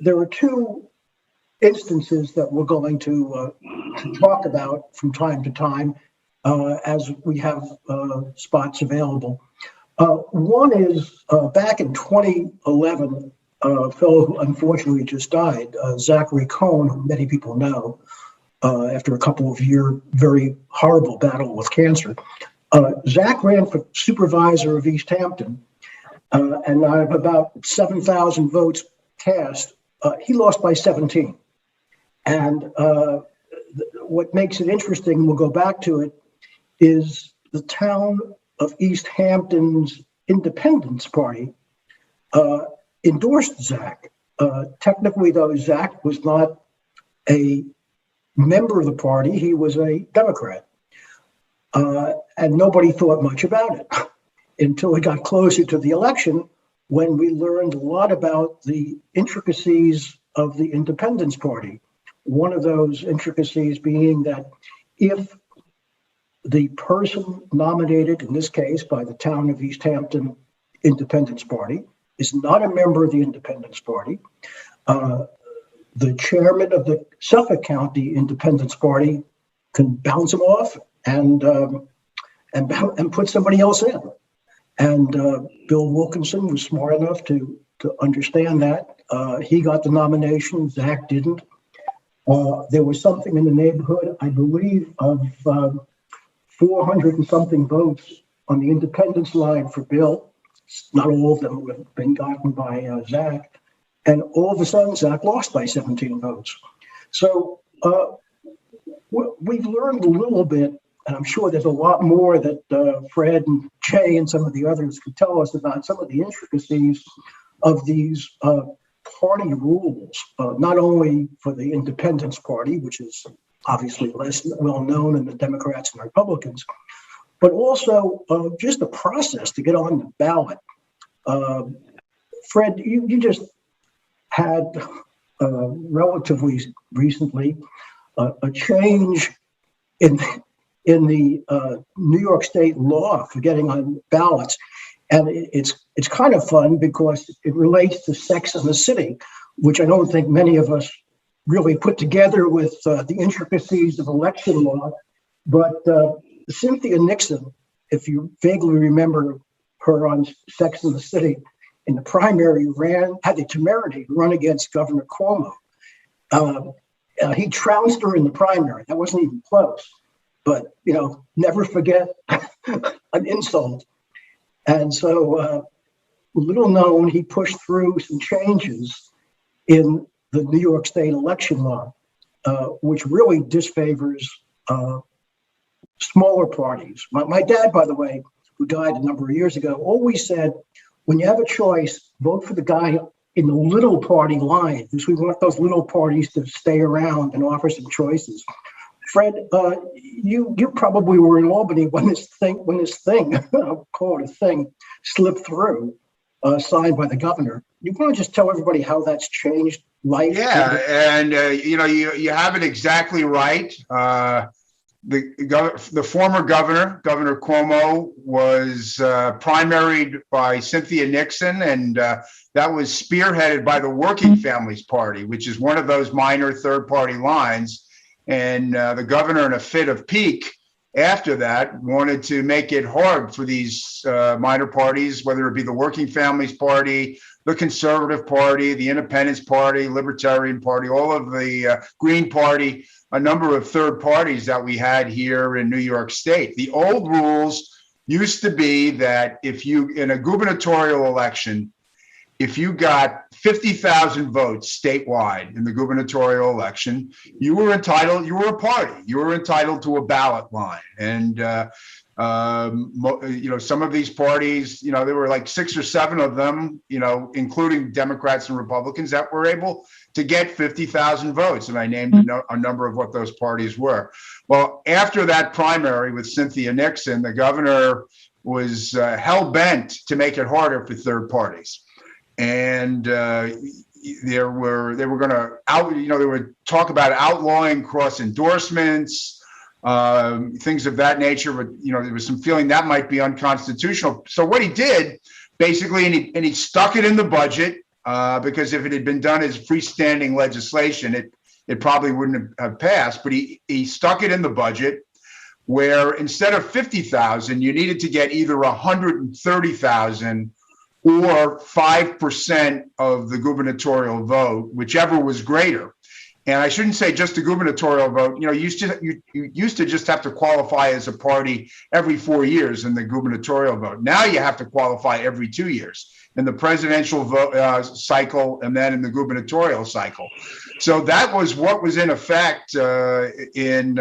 there are two instances that we're going to talk about from time to time as we have spots available. One is back in 2011, a fellow who unfortunately just died, Zachary Cohn, who many people know, after a couple of year very horrible battle with cancer. Zach ran for supervisor of East Hampton, and I have about 7,000 votes cast. He lost by 17. And what makes it interesting, we'll go back to it, is the town of East Hampton's Independence Party endorsed Zach. Technically, though, Zach was not a member of the party. He was a Democrat. And nobody thought much about it until it got closer to the election, when we learned a lot about the intricacies of the Independence Party. One of those intricacies being that if the person nominated, in this case by the town of East Hampton Independence Party, is not a member of the Independence Party, the chairman of the Suffolk County Independence Party can bounce him off and put somebody else in. And Bill Wilkinson was smart enough to understand that. He got the nomination, Zach didn't. There was something in the neighborhood, I believe, of 400 and something votes on the independence line for Bill. Not all of them have been gotten by Zach. And all of a sudden, Zach lost by 17 votes. So we've learned a little bit, and I'm sure there's a lot more that Fred and Jay and some of the others could tell us about some of the intricacies of these party rules, not only for the Independence Party, which is obviously less well known than the Democrats and Republicans, but also just the process to get on the ballot. Fred, you just had relatively recently a change in the New York State law for getting on ballots. And it's kind of fun because it relates to Sex and the City, which I don't think many of us really put together with the intricacies of election law. But Cynthia Nixon, if you vaguely remember her on Sex and the City, in the primary had the temerity to run against Governor Cuomo. He trounced her in the primary. That wasn't even close. But, never forget an insult. And so, little known, he pushed through some changes in the New York State election law, which really disfavors smaller parties. My dad, by the way, who died a number of years ago, always said, when you have a choice, vote for the guy in the little party line, because we want those little parties to stay around and offer some choices. Fred, you probably were in Albany when this thing, I'll call it a thing, slipped through, signed by the governor. You want to just tell everybody how that's changed life? Yeah, and you have it exactly right. the former governor, Governor Cuomo, was primaried by Cynthia Nixon, and that was spearheaded by the Working Families Party, which is one of those minor third-party lines. And the governor, in a fit of pique after that, wanted to make it hard for these minor parties, whether it be the Working Families Party, the Conservative Party, the Independence Party, Libertarian Party, all of the Green Party, a number of third parties that we had here in New York State. The old rules used to be that if you, in a gubernatorial election, if you got 50,000 votes statewide in the gubernatorial election, you were entitled, you were a party, you were entitled to a ballot line. And, some of these parties, there were like 6 or 7 of them, including Democrats and Republicans, that were able to get 50,000 votes. And I named a number of what those parties were. Well, after that primary with Cynthia Nixon, the governor was hell-bent to make it harder for third parties. And they were going to they would talk about outlawing cross endorsements, things of that nature. But there was some feeling that might be unconstitutional. So what he did, basically, and he stuck it in the budget, because if it had been done as freestanding legislation, it probably wouldn't have passed. But he stuck it in the budget, where instead of 50,000, you needed to get either 130,000 or 5% of the gubernatorial vote, whichever was greater. And I shouldn't say just the gubernatorial vote. You used to just have to qualify as a party every 4 years in the gubernatorial vote. Now you have to qualify every 2 years in the presidential vote cycle, and then in the gubernatorial cycle. So that was what was in effect in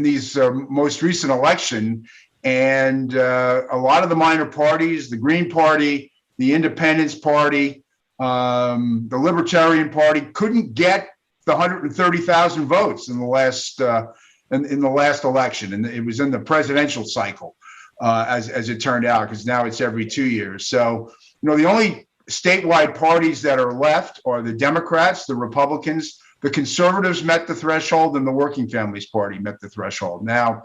these most recent election. And a lot of the minor parties, the Green Party, the Independence Party, the Libertarian Party, couldn't get the 130,000 votes in the last election, and it was in the presidential cycle, as it turned out, because now it's every 2 years. So the only statewide parties that are left are the Democrats, the Republicans, the Conservatives met the threshold, and the Working Families Party met the threshold. Now,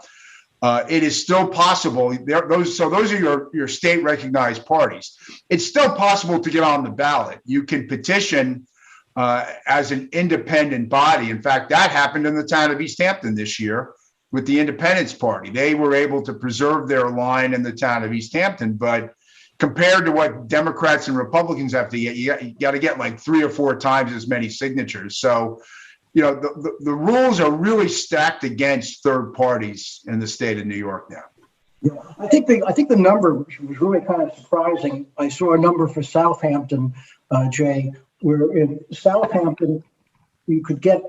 it is still possible. Those are your state recognized parties. It's still possible to get on the ballot. You can petition as an independent body. In fact, that happened in the town of East Hampton this year with the Independence Party. They were able to preserve their line in the town of East Hampton, but compared to what Democrats and Republicans have to get, you got to get like 3 or 4 times as many signatures. So, the rules are really stacked against third parties in the state of New York now. Yeah, I think the number was really kind of surprising. I saw a number for Southampton, Jay, where in Southampton you could get,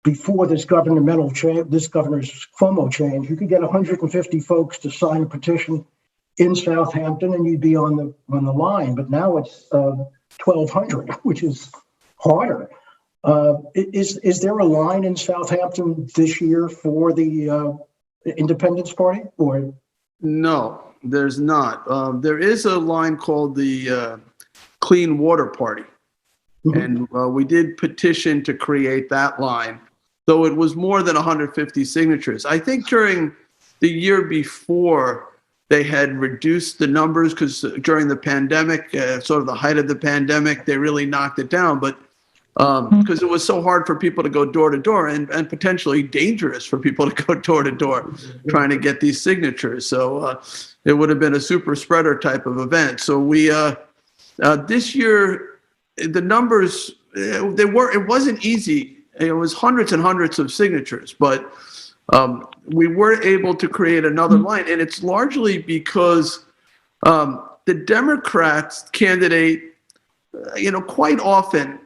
before this governmental change, this governor's Cuomo change, you could get 150 folks to sign a petition in Southampton, and you'd be on the line. But now it's 1,200, which is harder. Is there a line in Southampton this year for the Independence Party, or? No, there's not. There is a line called the Clean Water Party. Mm-hmm. And we did petition to create that line, though it was more than 150 signatures. I think during the year before, they had reduced the numbers because during the pandemic, sort of the height of the pandemic, they really knocked it down. But because it was so hard for people to go door to door, and potentially dangerous for people to go door to door trying to get these signatures. So it would have been a super spreader type of event. So we this year, the numbers, it wasn't easy. It was hundreds and hundreds of signatures, but we were able to create another line, and it's largely because the Democrats candidate, quite often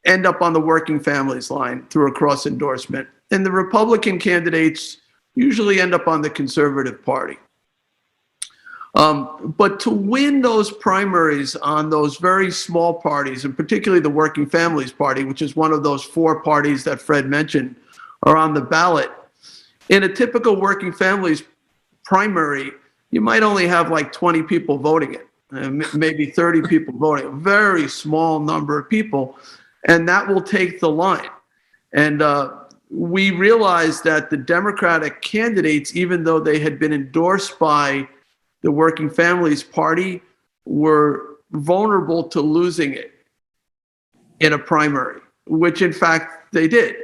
end up on the Working Families line through a cross endorsement, and the Republican candidates usually end up on the Conservative Party. But to win those primaries on those very small parties, and particularly the Working Families Party, which is one of those 4 parties that Fred mentioned, are on the ballot. In a typical Working Families primary, you might only have like 20 people voting it, maybe 30 people voting, a very small number of people. and that will take the line. And we realized that the Democratic candidates, even though they had been endorsed by the Working Families Party, were vulnerable to losing it in a primary, which in fact they did.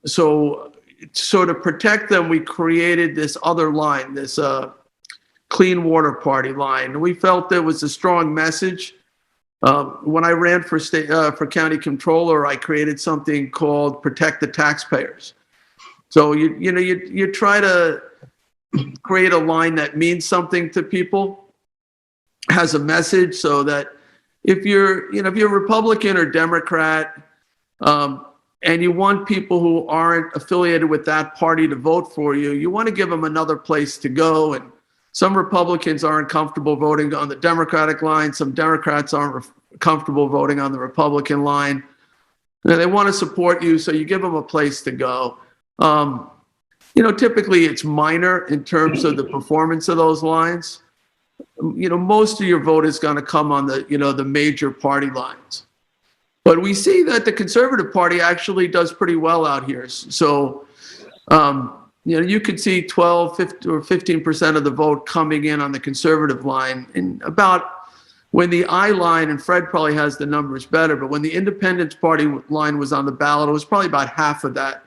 So to protect them, we created this other line, this Clean Water Party line. We felt there was a strong message. When I ran for county controller, I created something called Protect the Taxpayers. So you try to create a line that means something to people, has a message, so that if you're Republican or Democrat, and you want people who aren't affiliated with that party to vote for you, you want to give them another place to go. And some Republicans aren't comfortable voting on the Democratic line. Some Democrats aren't comfortable voting on the Republican line. And they want to support you, so you give them a place to go. Typically it's minor in terms of the performance of those lines. Most of your vote is going to come on the major party lines. But we see that the Conservative Party actually does pretty well out here. So, you could see 12, 15, or 15% of the vote coming in on the Conservative line. And about when the I line, and Fred probably has the numbers better, but when the Independence Party line was on the ballot, it was probably about half of that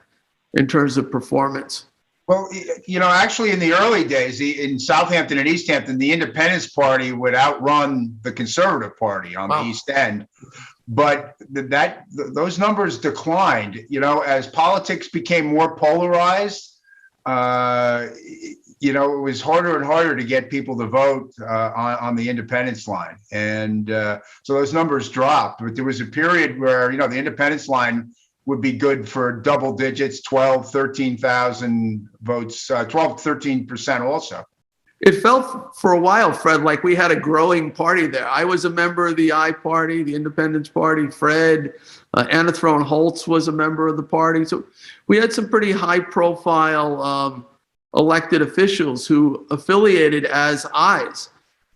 in terms of performance. Well, actually in the early days in Southampton and East Hampton, the Independence Party would outrun the Conservative Party on the East End. But those numbers declined, as politics became more polarized. It was harder and harder to get people to vote on the independence line. And so those numbers dropped. But there was a period where, the independence line would be good for double digits, 12, 13,000 votes, 12, 13% also. It felt for a while, Fred, like we had a growing party there. I was a member of the I Party, the Independence Party. Fred, Anna Throne Holtz was a member of the party. So we had some pretty high-profile elected officials who affiliated as I's.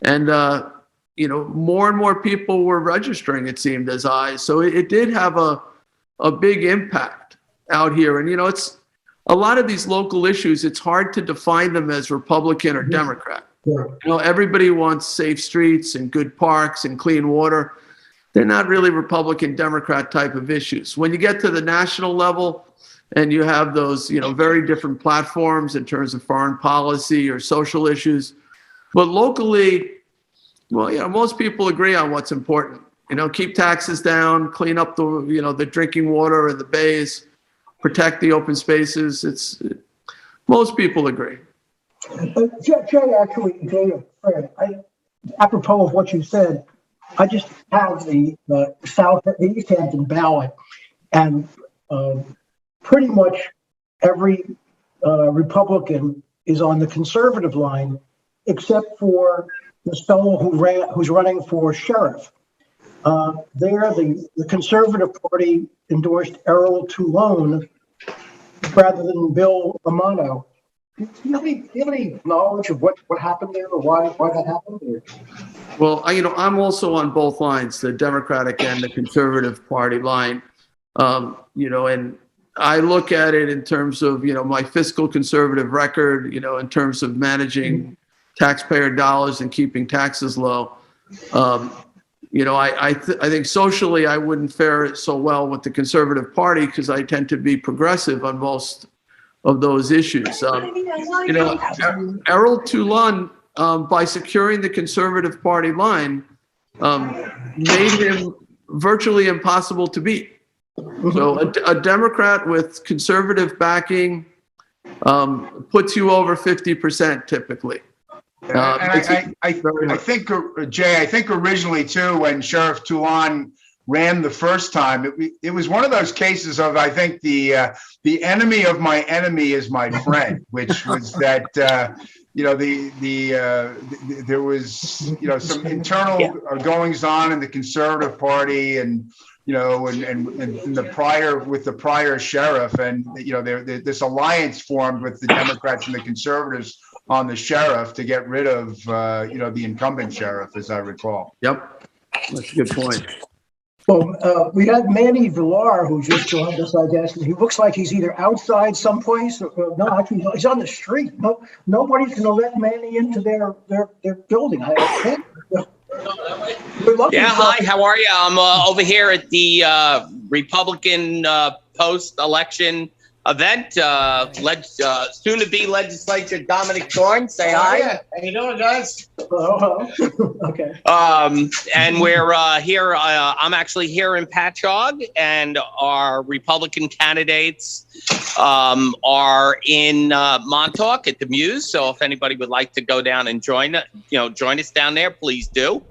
And, more and more people were registering, it seemed, as I's. So it did have a big impact out here. And, it's a lot of these local issues, it's hard to define them as Republican or Democrat. Everybody wants safe streets and good parks and clean water. They're not really Republican, Democrat type of issues. When you get to the national level and you have those, very different platforms in terms of foreign policy or social issues, but locally, most people agree on what's important. Keep taxes down, clean up the drinking water in the bays, protect the open spaces. Most people agree. Jay, Fred, apropos of what you said, I just have the East Hampton ballot, and pretty much every Republican is on the Conservative line, except for this fellow who's running for sheriff. The Conservative Party endorsed Errol Toulon rather than Bill Romano. Do you have any knowledge of what happened there, or why that happened? Or? Well, I'm also on both lines, the Democratic and the Conservative Party line. And I look at it in terms of, my fiscal conservative record, in terms of managing taxpayer dollars and keeping taxes low. I think socially I wouldn't fare so well with the Conservative Party because I tend to be progressive on most of those issues. Errol Toulon, by securing the Conservative Party line, made him virtually impossible to beat. So a Democrat with conservative backing puts you over 50% typically. I think, Jay, originally too, when Sheriff Toulon ran the first time, it was one of those cases of, I think, the enemy of my enemy is my friend, which was that there was some internal goings on in the Conservative Party, and and the prior sheriff, and this alliance formed with the Democrats and the Conservatives on the sheriff to get rid of the incumbent sheriff, as I recall. Yep, that's a good point. Well, we had Manny Villar, who just joined us, I guess, and he looks like he's either outside someplace or no, actually, he's on the street. No, nobody's going to let Manny into their building. I think. Yeah, hi, how are you? I'm over here at the Republican post-election event. Soon-to-be legislature Dominic Thorne, say hi. How you doing, guys? Okay. And we're here. I'm actually here in Patchogue, and our Republican candidates are in Montauk at the Muse. So if anybody would like to go down and join us down there, please do.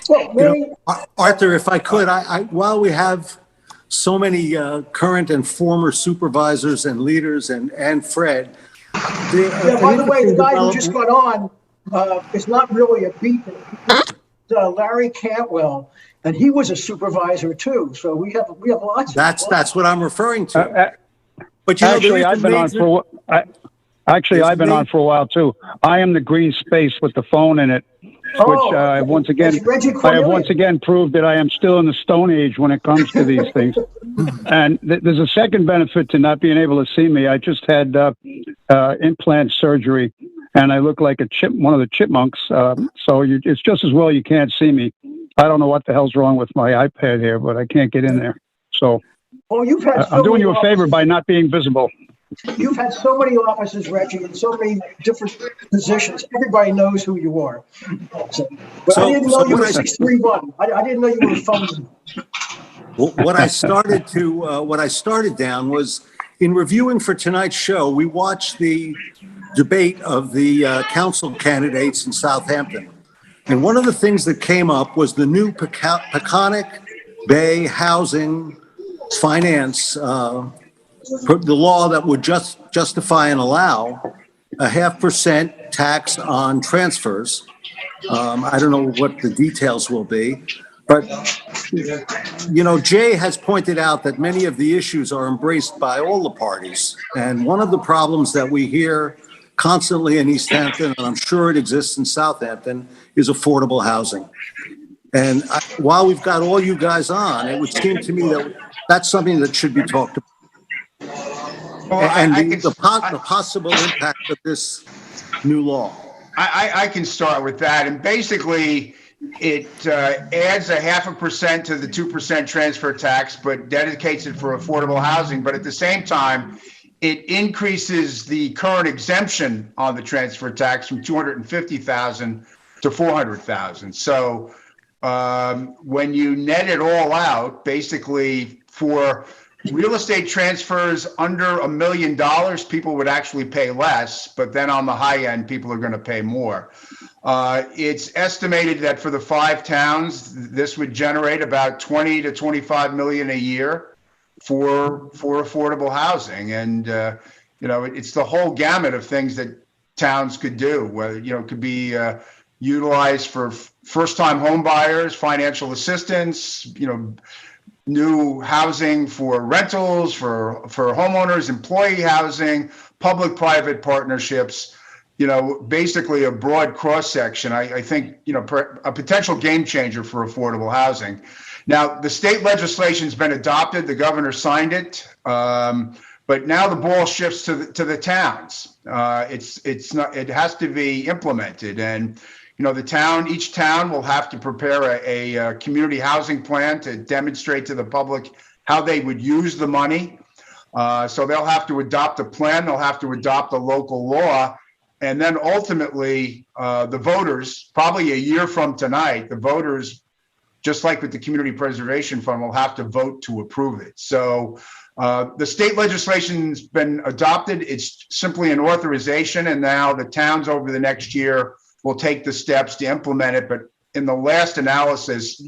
Well, Arthur, if I could, I while we have so many current and former supervisors and leaders and Fred. By the way, the guy who just got on, it's not really a beat. Larry Cantwell, and he was a supervisor too. So we have lots. That's what I'm referring to. But actually, I've been on for I've been on for a while too. I am the green space with the phone in it. Which I have once again proved that I am still in the Stone Age when it comes to these things. And there's a second benefit to not being able to see me. I just had implant surgery, and I look like one of the chipmunks. So it's just as well you can't see me. I don't know what the hell's wrong with my iPad here, but I can't get in there. So you've had I'm doing you a favor by not being visible. You've had so many offices, Reggie, and so many different positions. Everybody knows who you are. But I didn't know you were 631. I didn't know you were phone. What I started down was in reviewing for tonight's show. We watched the debate of the council candidates in Southampton, and one of the things that came up was the new Peconic Bay housing finance. The law that would justify and allow a 0.5% tax on transfers. I don't know what the details will be, but Jay has pointed out that many of the issues are embraced by all the parties. And one of the problems that we hear constantly in East Hampton, and I'm sure it exists in Southampton, is affordable housing. And while we've got all you guys on, it would seem to me that that's something that should be talked about. And the possible impact of this new law. I can start with that. And basically, it adds a 0.5% to the 2% transfer tax, but dedicates it for affordable housing. But at the same time, it increases the current exemption on the transfer tax from $250,000 to $400,000. So when you net it all out, basically for real estate transfers under $1 million, people would actually pay less, but then on the high end, people are going to pay more. It's estimated that for the 5 towns, this would generate about 20 to 25 million a year for affordable housing. And it's the whole gamut of things that towns could do. Whether it could be utilized for first-time home buyers, financial assistance, new housing for rentals, for homeowners, employee housing, public-private partnerships, basically a broad cross-section. I think, a potential game changer for affordable housing. Now, the state legislation's been adopted. The governor signed it. But now the ball shifts to the towns. It has to be implemented. And each town will have to prepare a community housing plan to demonstrate to the public how they would use the money. So they'll have to adopt a plan. They'll have to adopt a local law. And then ultimately, the voters, probably a year from tonight, the voters, just like with the Community Preservation Fund, will have to vote to approve it. So the state legislation's been adopted. It's simply an authorization. And now the towns over the next year will take the steps to implement it. But in the last analysis,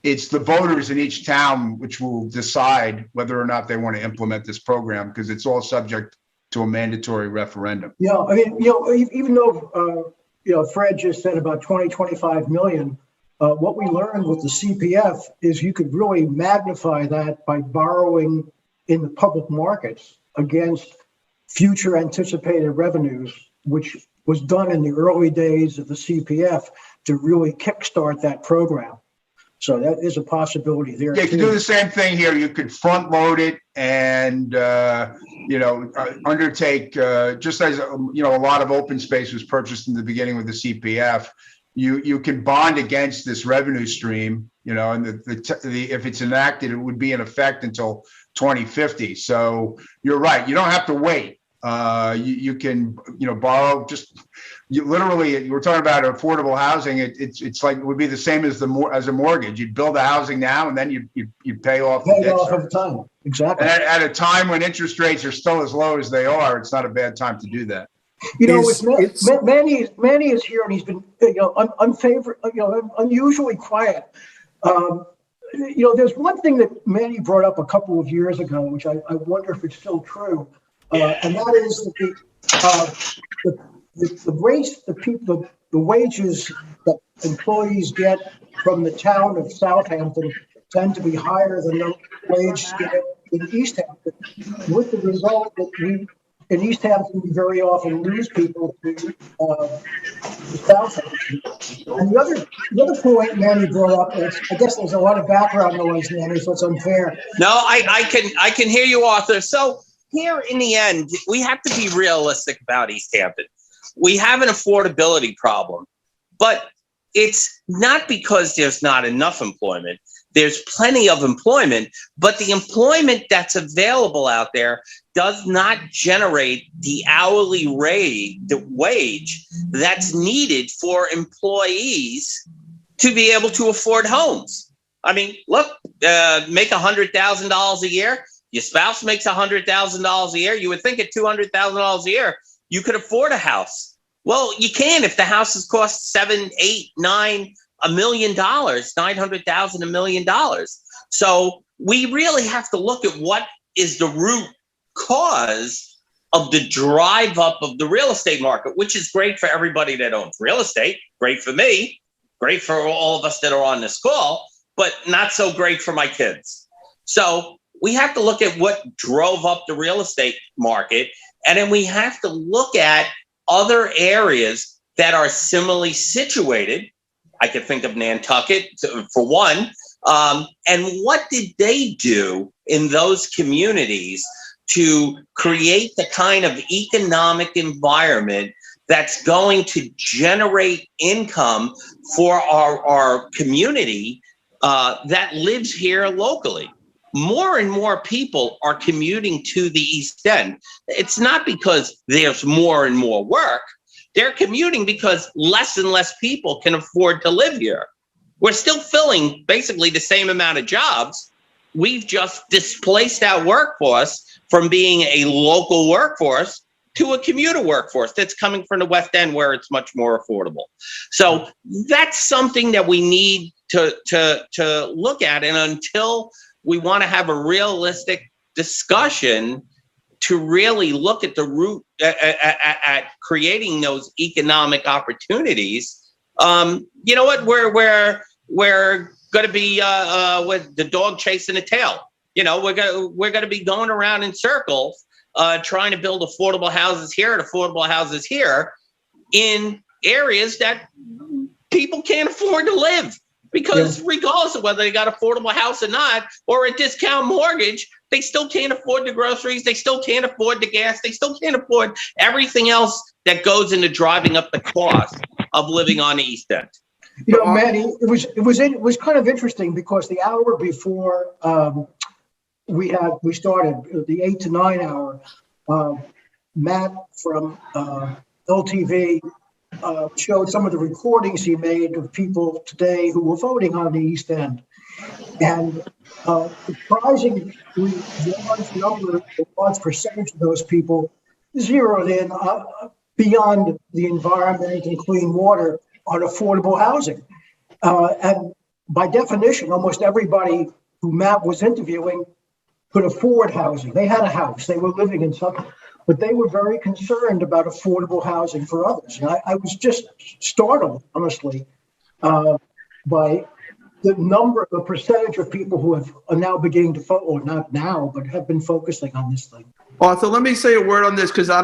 it's the voters in each town which will decide whether or not they want to implement this program, because it's all subject to a mandatory referendum. Yeah, I mean, even though, Fred just said about 25 million, what we learned with the CPF is you could really magnify that by borrowing in the public markets against future anticipated revenues, which was done in the early days of the CPF to really kickstart that program. So that is a possibility there. Yeah, you can do the same thing here. You could front load it and, undertake, just as, a lot of open space was purchased in the beginning with the CPF. You can bond against this revenue stream, and if it's enacted, it would be in effect until 2050. So you're right. You don't have to wait. You can, borrow literally, you were talking about affordable housing. It's like, it would be the same as as a mortgage. You'd build the housing now and then you'd pay off the debt off over time. Exactly. And at a time when interest rates are still as low as they are, it's not a bad time to do that. Manny is here and he's been, unusually quiet. There's one thing that Manny brought up a couple of years ago, which I wonder if it's still true. And that is that the wages that employees get from the town of Southampton tend to be higher than the wages get in East Hampton, with the result that we in East Hampton we very often lose people to Southampton. And the other point Manny brought up, I guess there's a lot of background noise, Manny, so it's unfair. No, I can hear you, Arthur. So here in the end, we have to be realistic about East Hampton. We have an affordability problem, but it's not because there's not enough employment. There's plenty of employment, but the employment that's available out there does not generate the hourly rate, the wage that's needed for employees to be able to afford homes. I mean, look, make $100,000 a year. Your spouse makes $100,000 a year. You would think at $200,000 a year, you could afford a house. Well, you can if the houses cost $7, $8, $9, $1 million, $900,000, $1 million. So we really have to look at what is the root cause of the drive up of the real estate market, which is great for everybody that owns real estate, great for me, great for all of us that are on this call, but not so great for my kids. So we have to look at what drove up the real estate market, and then we have to look at other areas that are similarly situated. I could think of Nantucket for one. And what did they do in those communities to create the kind of economic environment that's going to generate income for our community that lives here locally? More and more people are commuting to the East End. It's not because there's more and more work. They're commuting because less and less people can afford to live here. We're still filling basically the same amount of jobs. We've just displaced our workforce from being a local workforce to a commuter workforce that's coming from the West End where it's much more affordable. So that's something that we need to look at. And until we want to have a realistic discussion to really look at the root at creating those economic opportunities. You know what? We're going to be with the dog chasing the tail. We're going to be going around in circles, trying to build affordable houses here and affordable houses here in areas that people can't afford to live. Because regardless of whether they got an affordable house or not, or a discount mortgage, they still can't afford the groceries. They still can't afford the gas. They still can't afford everything else that goes into driving up the cost of living on the East End. Manny, it was kind of interesting because the hour before we started the 8 to 9 hour, Matt from LTV showed some of the recordings he made of people today who were voting on the East End. And surprisingly, the large percentage of those people zeroed in beyond the environment and clean water on affordable housing. And by definition, almost everybody who Matt was interviewing could afford housing. They had a house, they were living in something. But they were very concerned about affordable housing for others. And I was just startled, honestly, by the percentage of people who are now beginning to, or not now, but have been focusing on this thing. Arthur, let me say a word on this because I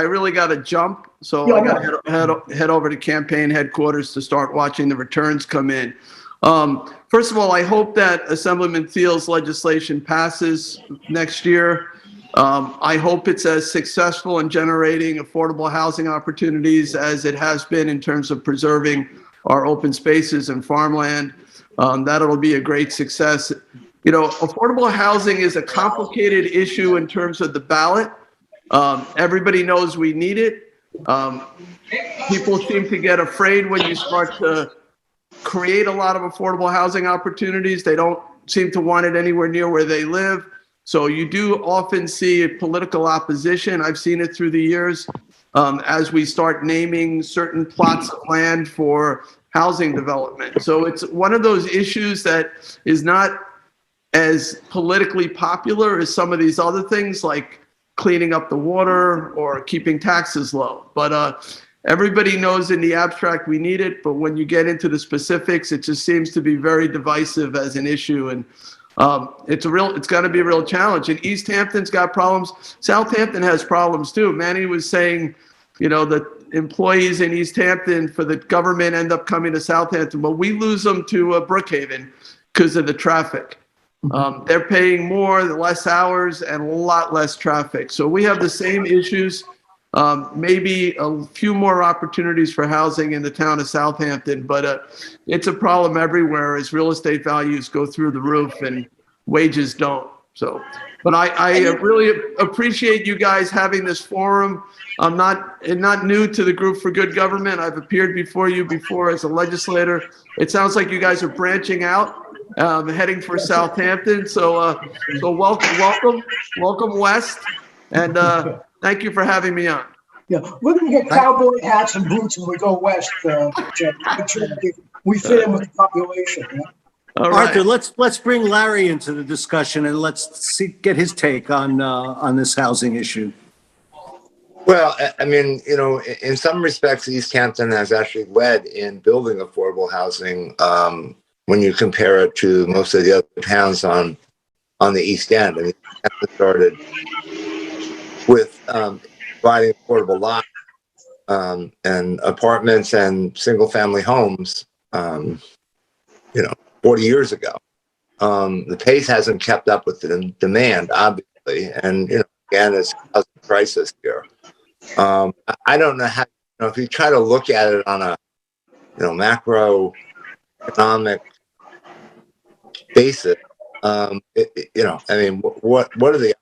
really got to jump. So I got to head over to campaign headquarters to start watching the returns come in. First of all, I hope that Assemblyman Thiel's legislation passes next year. I hope it's as successful in generating affordable housing opportunities as it has been in terms of preserving our open spaces and farmland. That'll be a great success. You know, affordable housing is a complicated issue in terms of the ballot. Everybody knows we need it. People seem to get afraid when you start to create a lot of affordable housing opportunities. They don't seem to want it anywhere near where they live. So you do often see political opposition. I've seen it through the years as we start naming certain plots of land for housing development. So it's one of those issues that is not as politically popular as some of these other things like cleaning up the water or keeping taxes low. But everybody knows in the abstract we need it, but when you get into the specifics, it just seems to be very divisive as an issue. And it's going to be a real challenge. And East Hampton's got problems. Southampton has problems too. Manny was saying, you know, that employees in East Hampton for the government end up coming to Southampton, but we lose them to Brookhaven because of the traffic. They're paying more, less hours, and a lot less traffic. So we have the same issues. Maybe a few more opportunities for housing in the town of Southampton, but it's a problem everywhere as real estate values go through the roof and wages don't. So, but I really appreciate you guys having this forum. I'm not new to the Group for Good Government. I've appeared before you before as a legislator. It sounds like you guys are branching out, heading for Southampton. So, welcome West, and thank you for having me on. Yeah, we're going to get cowboy hats and boots when we go west. We fit in with the population. Yeah? Arthur, let's bring Larry into the discussion and let's get his take on this housing issue. Well, I mean, you know, in some respects, East Hampton has actually led in building affordable housing when you compare it to most of the other towns on the East End. I mean, it started with providing affordable lots and apartments and single-family homes, 40 years ago. The pace hasn't kept up with the demand, obviously, and again, it's a crisis here. I don't know how. If you try to look at it on a macroeconomic basis, I mean, what are the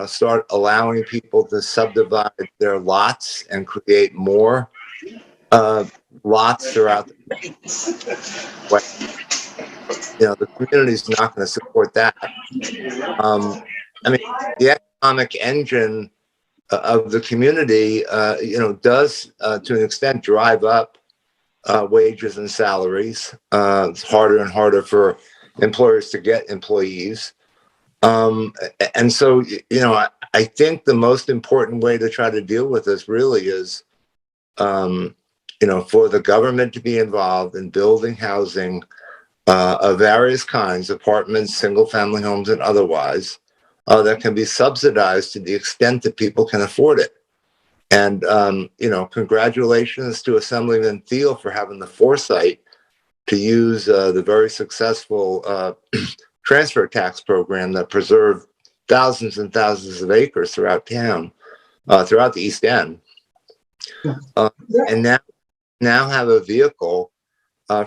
start allowing people to subdivide their lots and create more lots throughout the the community's not going to support that. I mean, the economic engine of the community, does to an extent drive up wages and salaries. It's harder and harder for employers to get employees. And so, I think the most important way to try to deal with this really is, for the government to be involved in building housing of various kinds, apartments, single-family homes, and otherwise, that can be subsidized to the extent that people can afford it. And, congratulations to Assemblyman Thiel for having the foresight to use the very successful transfer tax program that preserved thousands and thousands of acres throughout town, throughout the East End. And now have a vehicle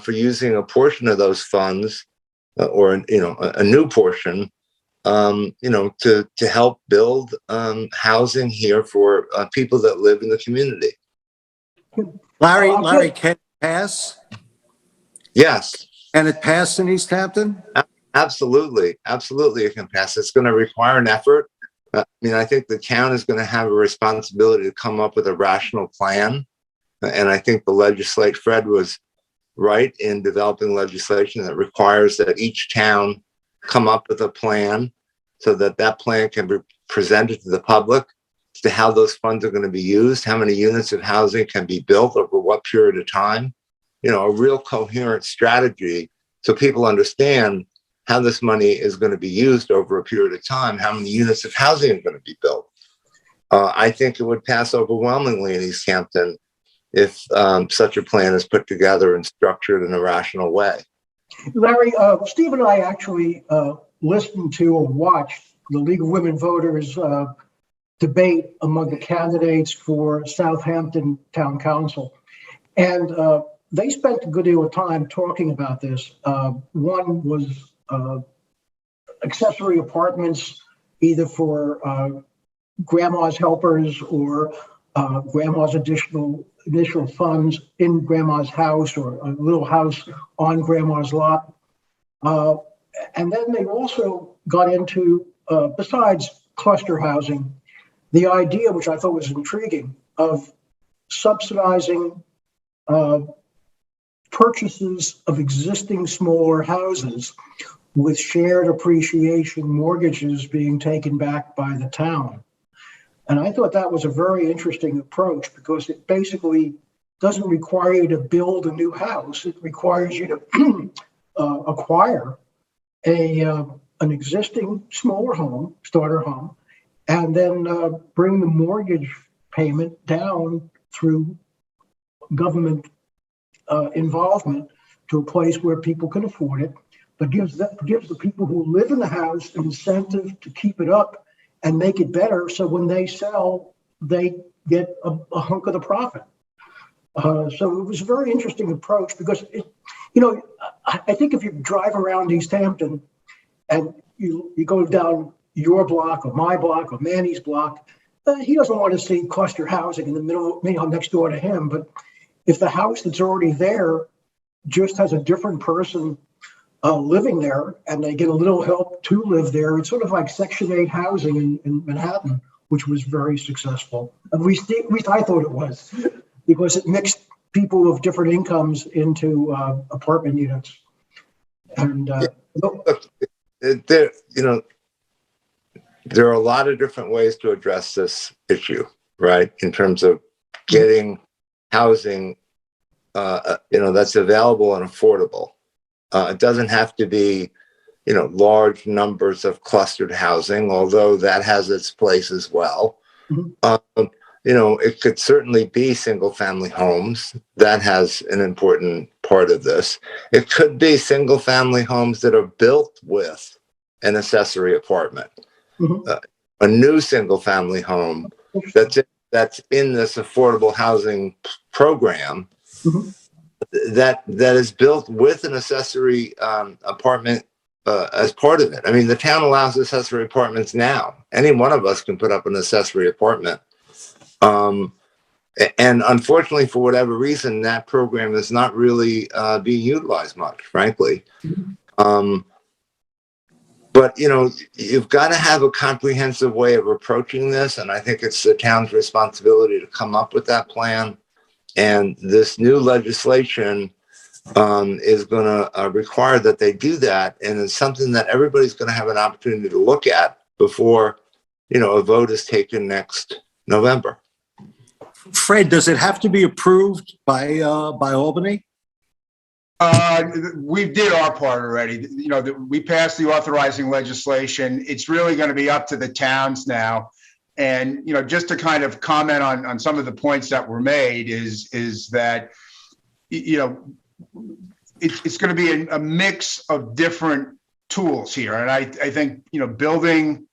for using a portion of those funds or, a new portion, to help build housing here for people that live in the community. Larry, can it pass? Yes. Can it pass in East Hampton? Absolutely. Absolutely, it can pass. It's going to require an effort. I mean, I think the town is going to have a responsibility to come up with a rational plan. And I think the Fred was right in developing legislation that requires that each town come up with a plan so that that plan can be presented to the public as to how those funds are going to be used, how many units of housing can be built over what period of time, a real coherent strategy so people understand how this money is going to be used over a period of time, how many units of housing are going to be built. I think it would pass overwhelmingly in East Hampton. if such a plan is put together and structured in a rational way. Larry, Steve and I actually listened to or watched the League of Women Voters debate among the candidates for Southampton Town Council. And they spent a good deal of time talking about this. One was accessory apartments, either for grandma's helpers or grandma's initial funds in grandma's house or a little house on grandma's lot. And then they also got into, besides cluster housing, the idea, which I thought was intriguing, of subsidizing purchases of existing smaller houses with shared appreciation mortgages being taken back by the town. And I thought that was a very interesting approach because it basically doesn't require you to build a new house. It requires you to acquire an existing smaller home, starter home, and then bring the mortgage payment down through government involvement to a place where people can afford it, but gives the people who live in the house an incentive to keep it up and make it better, so when they sell, they get a hunk of the profit. So it was a very interesting approach because, I think if you drive around East Hampton and you go down your block or my block or Manny's block, he doesn't want to see cluster housing in the middle, next door to him. But if the house that's already there just has a different person living there and they get a little help to live there, it's sort of like Section 8 housing in Manhattan, which was very successful. At least I thought it was, because it mixed people of different incomes into apartment units. And there are a lot of different ways to address this issue, right? In terms of getting housing, that's available and affordable. It doesn't have to be, large numbers of clustered housing, although that has its place as well. Mm-hmm. It could certainly be single family homes. That has an important part of this. It could be single family homes that are built with an accessory apartment. Mm-hmm. A new single family home that's in this affordable housing program. Mm-hmm. that is built with an accessory apartment as part of it. I mean, the town allows accessory apartments now. Any one of us can put up an accessory apartment. And unfortunately, for whatever reason, that program is not really being utilized much, frankly. But, you've got to have a comprehensive way of approaching this. And I think it's the town's responsibility to come up with that plan. And this new legislation is going to require that they do that. And it's something that everybody's going to have an opportunity to look at before, a vote is taken next November. Fred, does it have to be approved by Albany? We did our part already. We passed the authorizing legislation. It's really going to be up to the towns now. And, just to kind of comment on some of the points that were made is that, it's going to be a mix of different tools here. And I think, building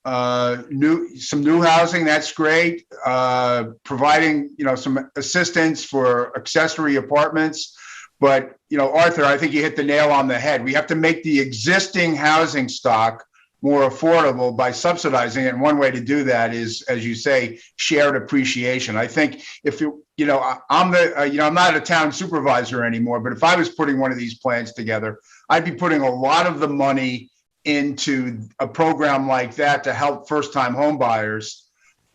some new housing, that's great. Providing, some assistance for accessory apartments. But, Arthur, I think you hit the nail on the head. We have to make the existing housing stock more affordable by subsidizing it. And one way to do that is, as you say, shared appreciation. I think if I'm not a town supervisor anymore, but if I was putting one of these plans together, I'd be putting a lot of the money into a program like that to help first-time home buyers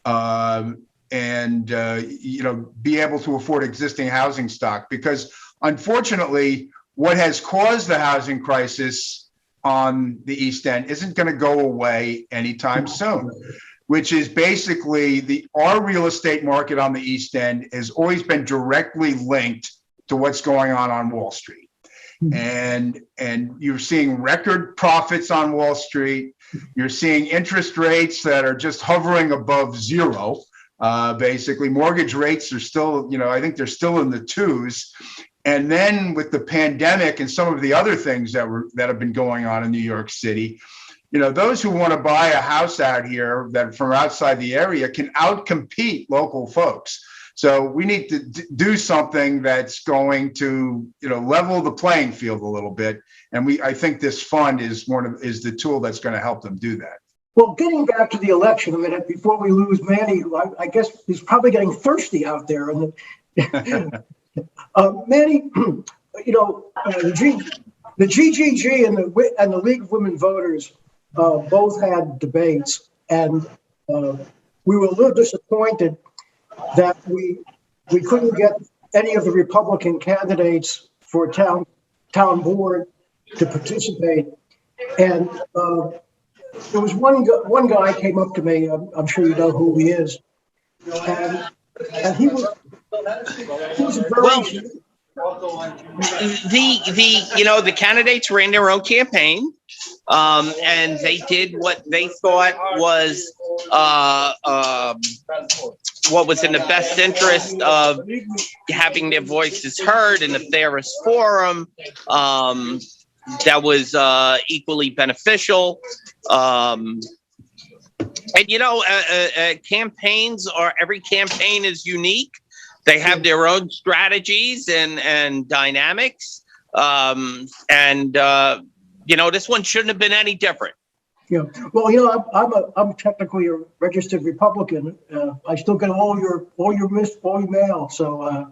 and be able to afford existing housing stock. Because unfortunately, what has caused the housing crisis on the East End isn't going to go away anytime soon, which is basically our real estate market on the East End has always been directly linked to what's going on Wall Street. And you're seeing record profits on Wall Street. You're seeing interest rates that are just hovering above zero. Basically, mortgage rates are still, I think they're still in the twos. And then with the pandemic and some of the other things that have been going on in New York City, those who want to buy a house out here that from outside the area can outcompete local folks. So we need to do something that's going to, level the playing field a little bit. And I think this fund is the tool that's going to help them do that. Well, getting back to the election a minute before we lose Manny, who I guess is probably getting thirsty out there. And Manny, the GGG and the League of Women Voters both had debates, and we were a little disappointed that we couldn't get any of the Republican candidates for town board to participate. And there was one guy came up to me. I'm sure you know who he is, and he was very. The candidates ran their own campaign, and they did what they thought was what was in the best interest of having their voices heard in the fairest forum. That was equally beneficial. Campaigns every campaign is unique. They have their own strategies and dynamics. This one shouldn't have been any different. Yeah. Well, I'm technically a registered Republican. I still get all your mail. So,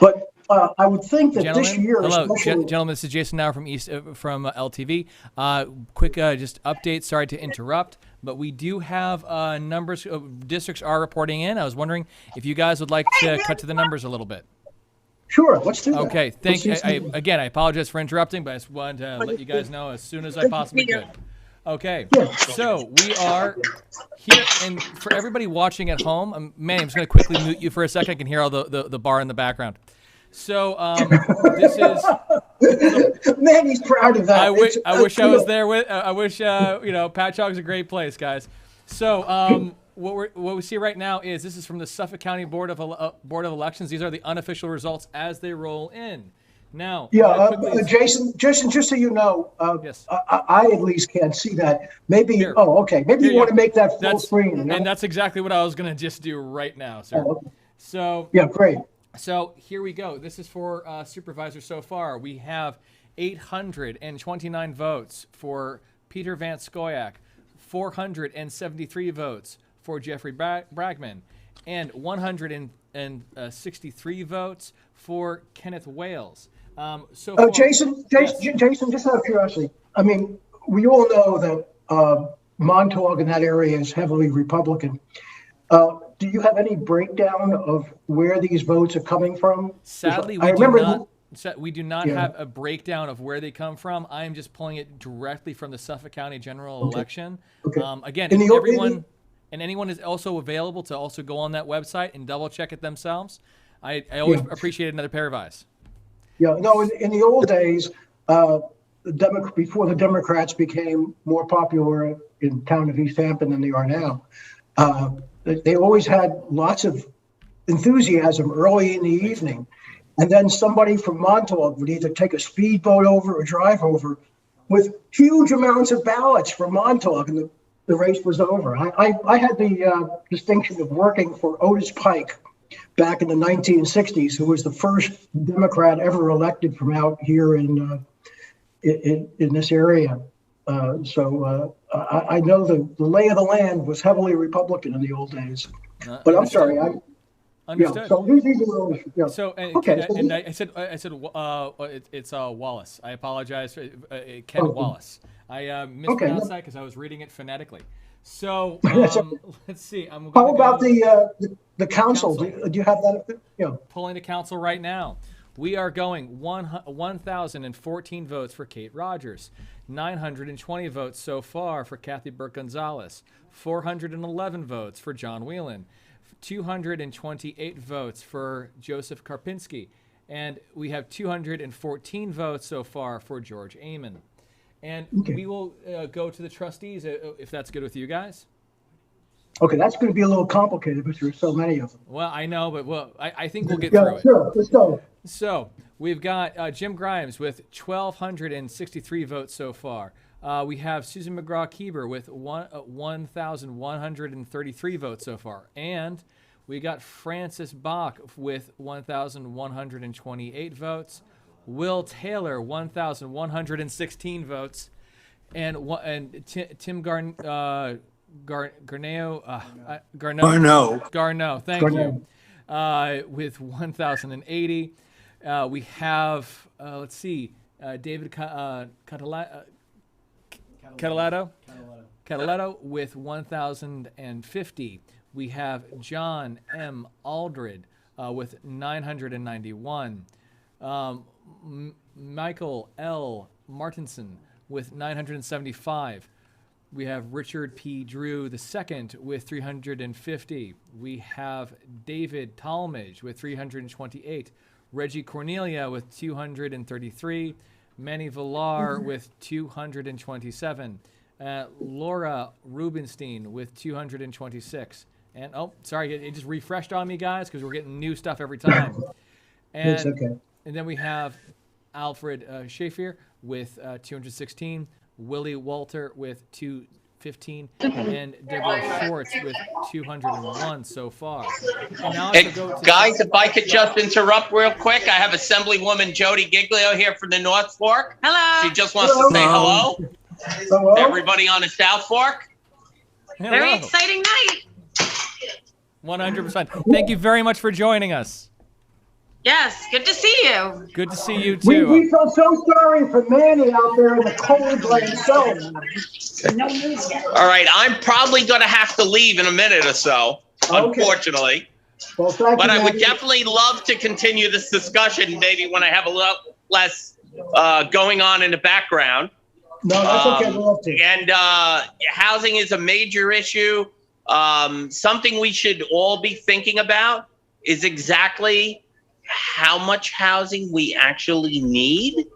but I would think that this year, hello, gentlemen. This is Jason now from LTV. Quick, just update. Sorry to interrupt, but we do have numbers. Districts are reporting in. I was wondering if you guys would like to cut to the numbers a little bit. Sure, let's do that. Okay, thank you. Again, I apologize for interrupting, but I just wanted to let you guys know as soon as I possibly could. Okay, so we are here, and for everybody watching at home, Manny, I'm just going to quickly mute you for a second. I can hear all the bar in the background. So this is. Manny's proud of that. I wish I was there with. I wish Patchogue's a great place, guys. So what we see right now is this is from the Suffolk County Board of Elections. These are the unofficial results as they roll in. Now, Jason, just so you know, yes. I at least can't see that. Maybe. Here. Oh, okay. Maybe you want to make that full screen. And that's exactly what I was going to just do right now, sir. Oh, okay. So yeah, great. So here we go. This is for supervisors so far. We have 829 votes for Peter Van Scoyac, 473 votes for Jeffrey Bragman, and 163 votes for Kenneth Wales. Jason, just out of curiosity, I mean, we all know that Montauk in that area is heavily Republican. Do you have any breakdown of where these votes are coming from? Sadly, we do not have a breakdown of where they come from. I am just pulling it directly from the Suffolk County general election. Okay. Again, anyone is also available to also go on that website and double check it themselves. I always appreciate another pair of eyes. Yeah, no, in the old days, before the Democrats became more popular in town of East Hampton than they are now, they always had lots of enthusiasm early in the evening. And then somebody from Montauk would either take a speedboat over or drive over with huge amounts of ballots from Montauk, and the race was over. I had the distinction of working for Otis Pike back in the 1960s, who was the first Democrat ever elected from out here in this area. I know the lay of the land was heavily Republican in the old days. But I'm sorry. Understood. And I said it's Wallace. I apologize for Ken Wallace. I mispronounced that because I was reading it phonetically. So let's see. How about the council? Do you have that? Pulling the council right now. We are going 1,014 votes for Kate Rogers, 920 votes so far for Kathy Burke-Gonzalez, 411 votes for John Whelan, 228 votes for Joseph Karpinski, and we have 214 votes so far for George Amon. And we will go to the trustees if that's good with you guys. Okay, that's going to be a little complicated because there are so many of them. Well, I know, but I think we'll get Yeah, through it. sure. Let's go. So we've got Jim Grimes with 1,263 votes so far. We have Susan McGraw-Keeber with 1,133 votes so far. And we got Francis Bach with 1,128 votes. Will Taylor, 1,116 votes. And Tim Garneau. Garneau, thank you. With 1,080. We have, let's see, David Cataletto with 1,050. We have John M. Aldred with 991. Michael L. Martinson with 975. We have Richard P. Drew II with 350. We have David Talmage with 328. Reggie Cornelia with 233. Manny Villar with 227. Laura Rubenstein with 226. And, oh, sorry, it just refreshed on me, guys, because we're getting new stuff every time. And, It's okay. And then we have Alfred Schaefer with 216. Willie Walter with 215, and Deborah Schwartz with 201 so far. And now Hey, guys, if I could just interrupt real quick, I have Assemblywoman Jody Giglio here from the North Fork. Hello. She just wants to say hello. Hello. To everybody on the South Fork. Very exciting night. 100%. Thank you very much for joining us. Yes, good to see you. Good to see you We too. feel so sorry for Manny out there in the cold by himself. All right, I'm probably going to have to leave in a minute or so, unfortunately. Well, thank But you, I would Manny. definitely love to continue this discussion maybe when I have a lot less going on in the background. No, that's okay. We'll have to. And housing is a major issue. Something we should all be thinking about is exactly how much housing we actually need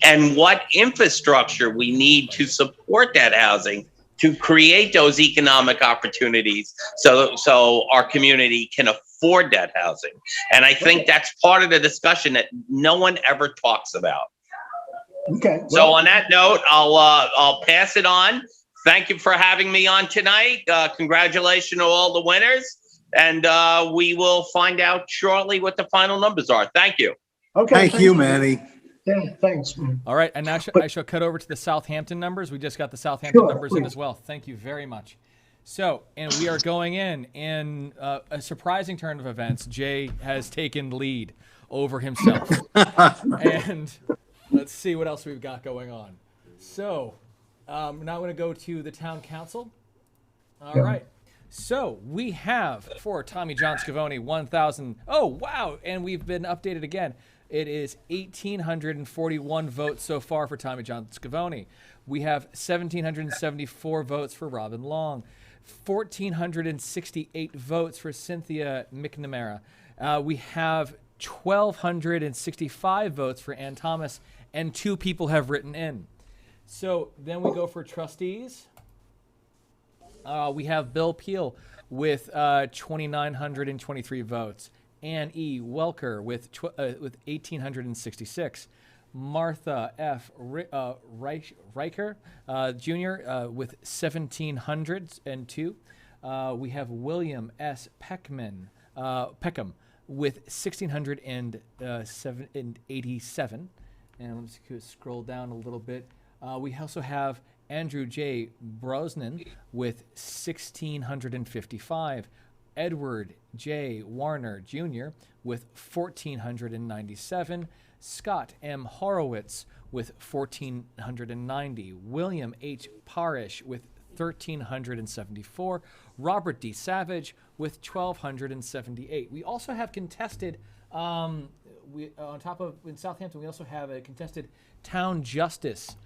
and what infrastructure we need to support that housing to create those economic opportunities so our community can afford that housing. And I think that's part of the discussion that no one ever talks about. Okay. So on that note, I'll pass it on. Thank you for having me on tonight. Congratulations to all the winners. And we will find out shortly what the final numbers are. Thank you. Okay. Thank you, Manny. Yeah, thanks. All right, and now I shall cut over to the Southampton numbers. We just got the Southampton numbers in as well. Thank you very much. So, and we are going in a surprising turn of events. Jay has taken lead over himself. And let's see what else we've got going on. So, now I'm going to go to the town council. All right. So we have for Tommy John Scavone 1,000. Oh, wow. And we've been updated again. It is 1,841 votes so far for Tommy John Scavone. We have 1,774 votes for Robin Long, 1,468 votes for Cynthia McNamara. We have 1,265 votes for Ann Thomas, and 2 people have written in. So then we go for trustees. We have Bill Peel with 2,923 votes. Ann E. Welker with 1,866. Martha F. Riker Jr. With 1,702. We have William S. Peckham with 1,687. And let's scroll down a little bit. We also have Andrew J. Brosnan with 1,655. Edward J. Warner Jr. with 1,497. Scott M. Horowitz with 1,490. William H. Parish with 1,374. Robert D. Savage with 1,278. We also have contested, in Southampton, we also have a contested town justice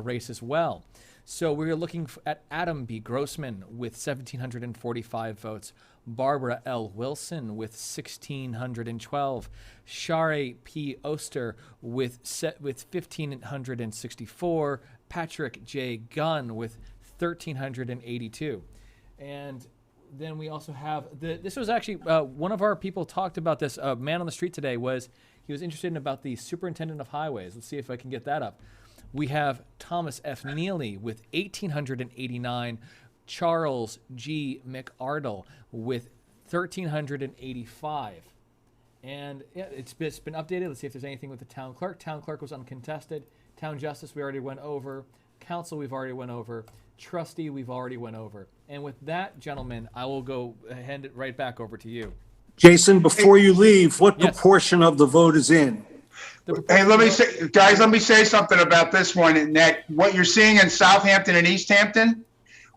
race as well. So we're looking at Adam B. Grossman with 1,745 votes. Barbara L. Wilson with 1,612. Shari P. Oster with 1,564. Patrick J. Gunn with 1,382. And then we also have this was actually one of our people talked about this. Man on the street today he was interested in about the superintendent of highways. Let's see if I can get that up. We have Thomas F. Neely with 1,889, Charles G. McArdle with 1,385. And yeah, it's been updated. Let's see if there's anything with the town clerk. Town clerk was uncontested. Town justice we already went over. Council we've already went over. Trustee we've already went over. And with that, gentlemen, I will go hand it right back over to you. Jason, before you leave, what proportion of the vote is in? Hey, let me say something about this one. And that what you're seeing in Southampton and East Hampton,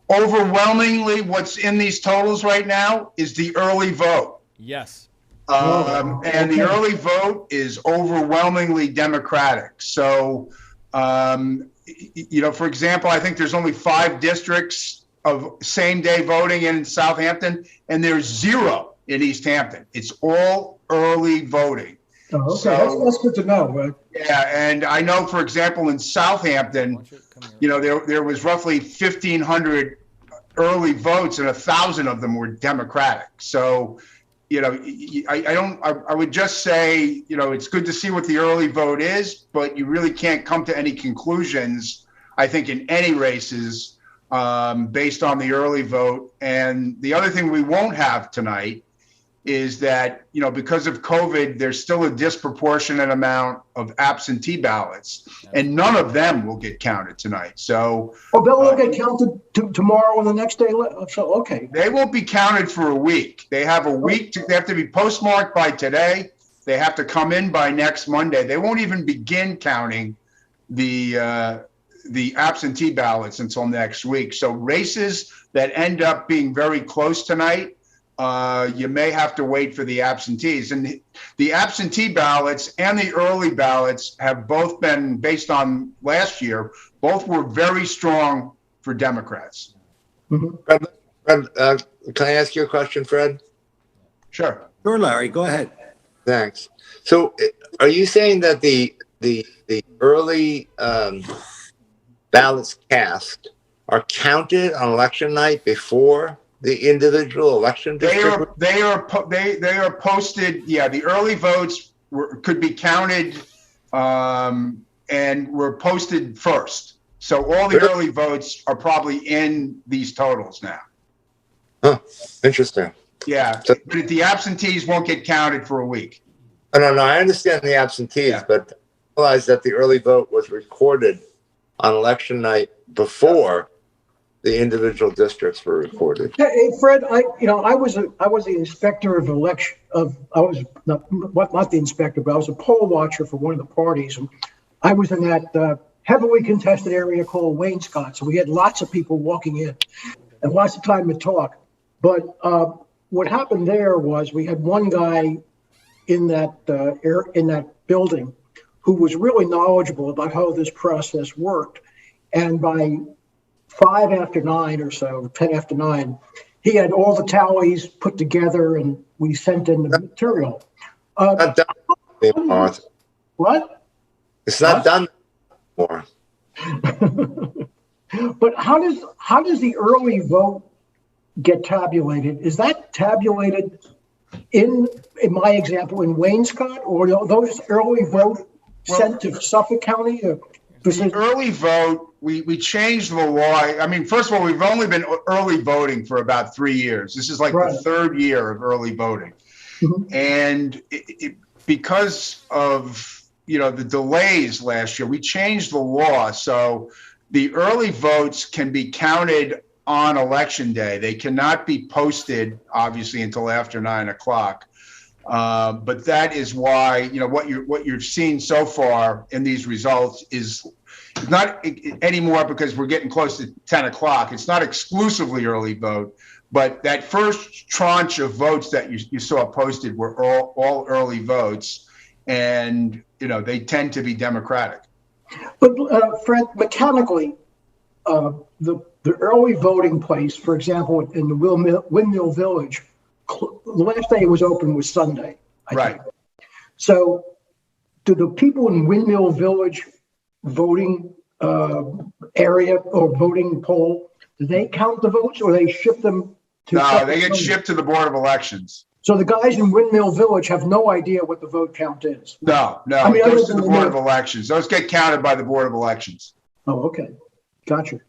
overwhelmingly what's in these totals right now is the early vote. Yes. And the early vote is overwhelmingly Democratic. So, for example, I think there's only 5 districts of same-day voting in Southampton, and there's 0 in East Hampton. It's all early voting. Oh, okay, that's good to know. Right? Yeah, and I know, for example, in Southampton, there was roughly 1,500 early votes, and 1,000 of them were Democratic. So, I would just say, it's good to see what the early vote is, but you really can't come to any conclusions, I think, in any races based on the early vote. And the other thing we won't have tonight is that, because of COVID, there's still a disproportionate amount of absentee ballots, and none of them will get counted tonight. So, they'll all get counted tomorrow or the next day. So, okay. They won't be counted for a week. They have a week. They have to be postmarked by today. They have to come in by next Monday. They won't even begin counting the absentee ballots until next week. So races that end up being very close tonight, you may have to wait for the absentees. And the absentee ballots and the early ballots have both been, based on last year, both were very strong for Democrats. Mm-hmm. Fred, can I ask you a question, Fred? Sure. Sure, Larry, go ahead. Thanks. So are you saying that the early ballots cast are counted on election night before the individual election district? They are posted. Yeah, the early votes could be counted and were posted first. So all the early votes are probably in these totals now. Huh. Interesting. Yeah, So, but the absentees won't get counted for a week. No, I understand the absentees, but I realize that the early vote was recorded on election night before the individual districts were recorded. Hey, Fred, I was the inspector of election I was not the inspector, but I was a poll watcher for one of the parties, and I was in that heavily contested area called Wainscott. So we had lots of people walking in and lots of time to talk. But what happened there was we had one guy in that building who was really knowledgeable about how this process worked, and by 5 after 9 or so, 10 after 9, he had all the tallies put together, and we sent in the material. Not done anymore. What? It's not done anymore. But how does the early vote get tabulated? Is that tabulated in my example in Wainscott, or those early vote sent to Suffolk County? The early vote, we changed the law. I mean, first of all, we've only been early voting for about 3 years. This is like the 3rd year of early voting. Mm-hmm. And because of, the delays last year, we changed the law. So the early votes can be counted on election day. They cannot be posted, obviously, until after 9 o'clock. But that is why, what you're seeing so far in these results is not anymore, because we're getting close to 10 o'clock. It's not exclusively early vote, but that first tranche of votes that you saw posted were all early votes, and they tend to be Democratic. But Fred, mechanically, the early voting place, for example, in the Windmill Village, the last day it was open was Sunday. I think. So do the people in Windmill Village voting area or voting poll, do they count the votes, or they ship them No, they get shipped to the Board of Elections. So the guys in Windmill Village have no idea what the vote count is. No, I mean, it goes to other the than Board of Elections. Those get counted by the Board of Elections. Oh, okay. Gotcha.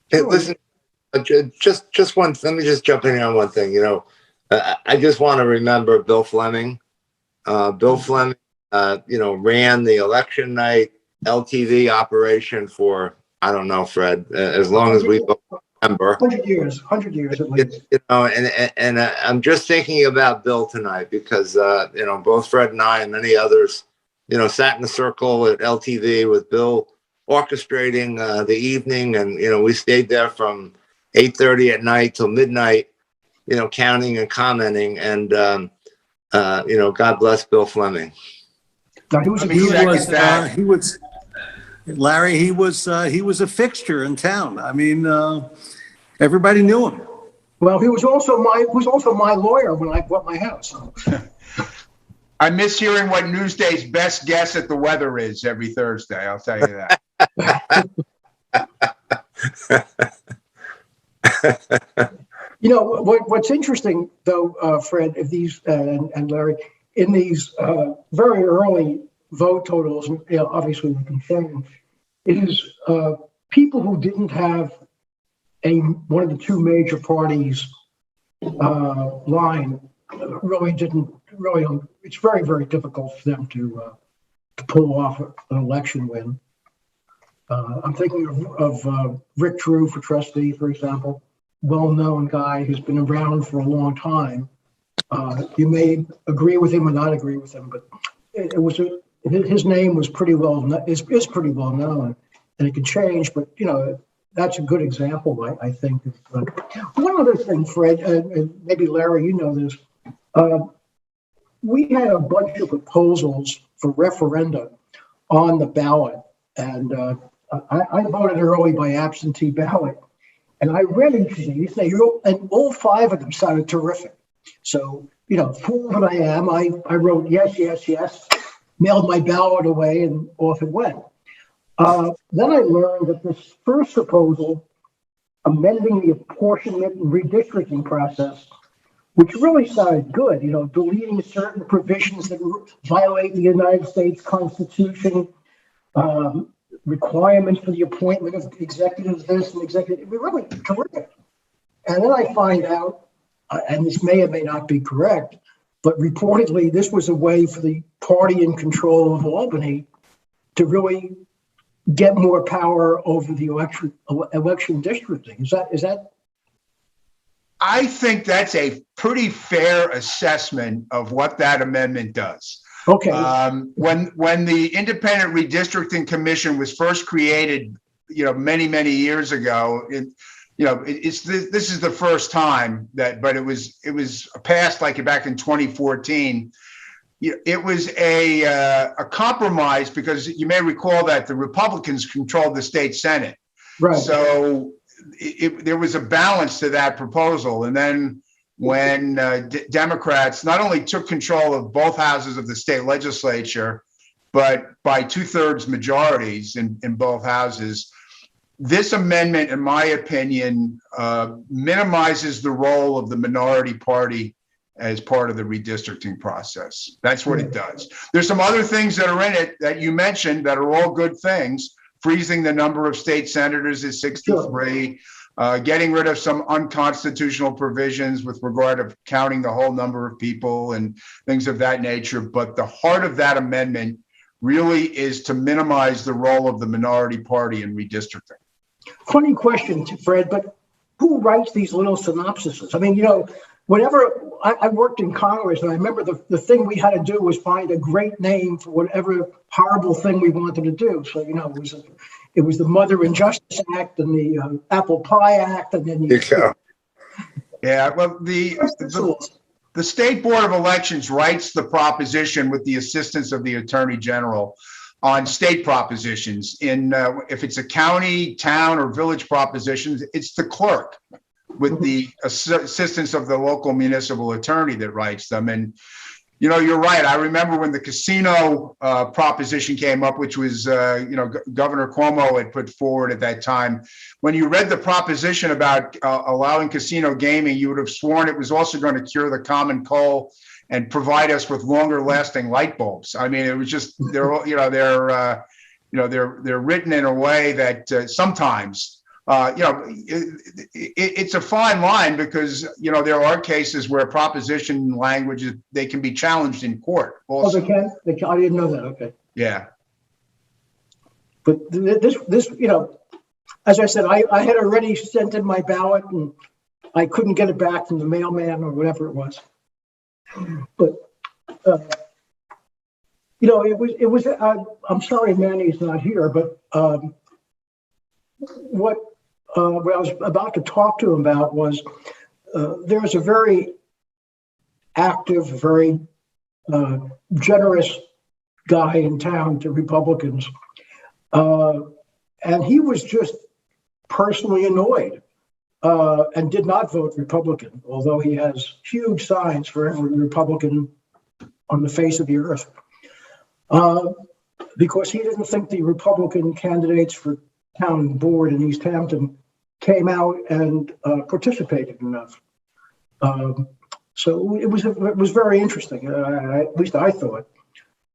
Hey, listen, just one. Let me just jump in here on one thing. You know, I just want to remember Bill Fleming. Bill Fleming, you know, ran the election night LTV operation for, I don't know, Fred, as long as we remember. 100 years at least. You know, and I'm just thinking about Bill tonight because, you know, both Fred and I and many others, you know, sat in a circle at LTV with Bill orchestrating the evening, and you know, we stayed there from 8:30 at night till midnight, you know, counting and commenting, and you know, God bless Bill Fleming. Now, he was Larry, he was a fixture in town. I mean, everybody knew him. Well, he was also my lawyer when I bought my house. I miss hearing what Newsday's best guess at the weather is every Thursday. I'll tell you that. You know what's interesting though, Fred, if these and Larry, in these very early vote totals, you know, obviously we're concerned, is people who didn't have one of the two major parties line really didn't. It's very, very difficult for them to pull off an election win. I'm thinking of Rick True for trustee, for example, well-known guy who's been around for a long time. You may agree with him or not agree with him, but his name was pretty is pretty well known, and it could change. But you know, that's a good example, I think. One other thing, Fred, and maybe Larry, you know this. We had a bunch of proposals for referenda on the ballot, and I voted early by absentee ballot, and I read each of these, and all five of them sounded terrific. So, you know, fool that I am, I wrote yes, yes, yes, mailed my ballot away, and off it went. Then I learned that this first proposal, amending the apportionment and redistricting process, which really sounded good, you know, deleting certain provisions that violate the United States Constitution, requirements for the appointment of executives, this and executive, really terrific. And then I find out, and this may or may not be correct, but reportedly this was a way for the party in control of Albany to really get more power over the election districting. Is that? I think that's a pretty fair assessment of what that amendment does. Okay. When the Independent Redistricting Commission was first created, you know, many years ago, this is the first time that, but it was passed like back in 2014. It was a compromise because you may recall that the Republicans controlled the state Senate. Right. So there was a balance to that proposal. And then when Democrats not only took control of both houses of the state legislature, but by 2/3 majorities in both houses, this amendment, in my opinion, minimizes the role of the minority party as part of the redistricting process. That's what it does. There's some other things that are in it that you mentioned that are all good things. Freezing the number of state senators is 63, getting rid of some unconstitutional provisions with regard of counting the whole number of people and things of that nature. But the heart of that amendment really is to minimize the role of the minority party in redistricting. Funny question, Fred, but who writes these little synopsises? I mean, you know, whenever I worked in Congress, and I remember the thing we had to do was find a great name for whatever horrible thing we wanted to do. So, you know, it was the Mother Injustice Act and the Apple Pie Act, and then Yeah, well, the State Board of Elections writes the proposition with the assistance of the Attorney General on state propositions. If it's a county, town, or village propositions, it's the clerk with the assistance of the local municipal attorney that writes them. And You know, you're right. I remember when the casino proposition came up, which was, Governor Cuomo had put forward at that time. When you read the proposition about allowing casino gaming, you would have sworn it was also going to cure the common cold and provide us with longer lasting light bulbs. I mean, it was just, they're written in a way that sometimes, it's a fine line because, there are cases where proposition language, they can be challenged in court also. Oh, they can? I didn't know that. Okay. Yeah. But this, as I said, I had already sent in my ballot and I couldn't get it back from the mailman or whatever it was. But, it was, I'm sorry Manny's not here, but what I was about to talk to him about was there's a very active, very generous guy in town to Republicans. And he was just personally annoyed and did not vote Republican, although he has huge signs for every Republican on the face of the earth. Because he didn't think the Republican candidates for town board in East Hampton came out and participated enough. So it was very interesting. At least I thought.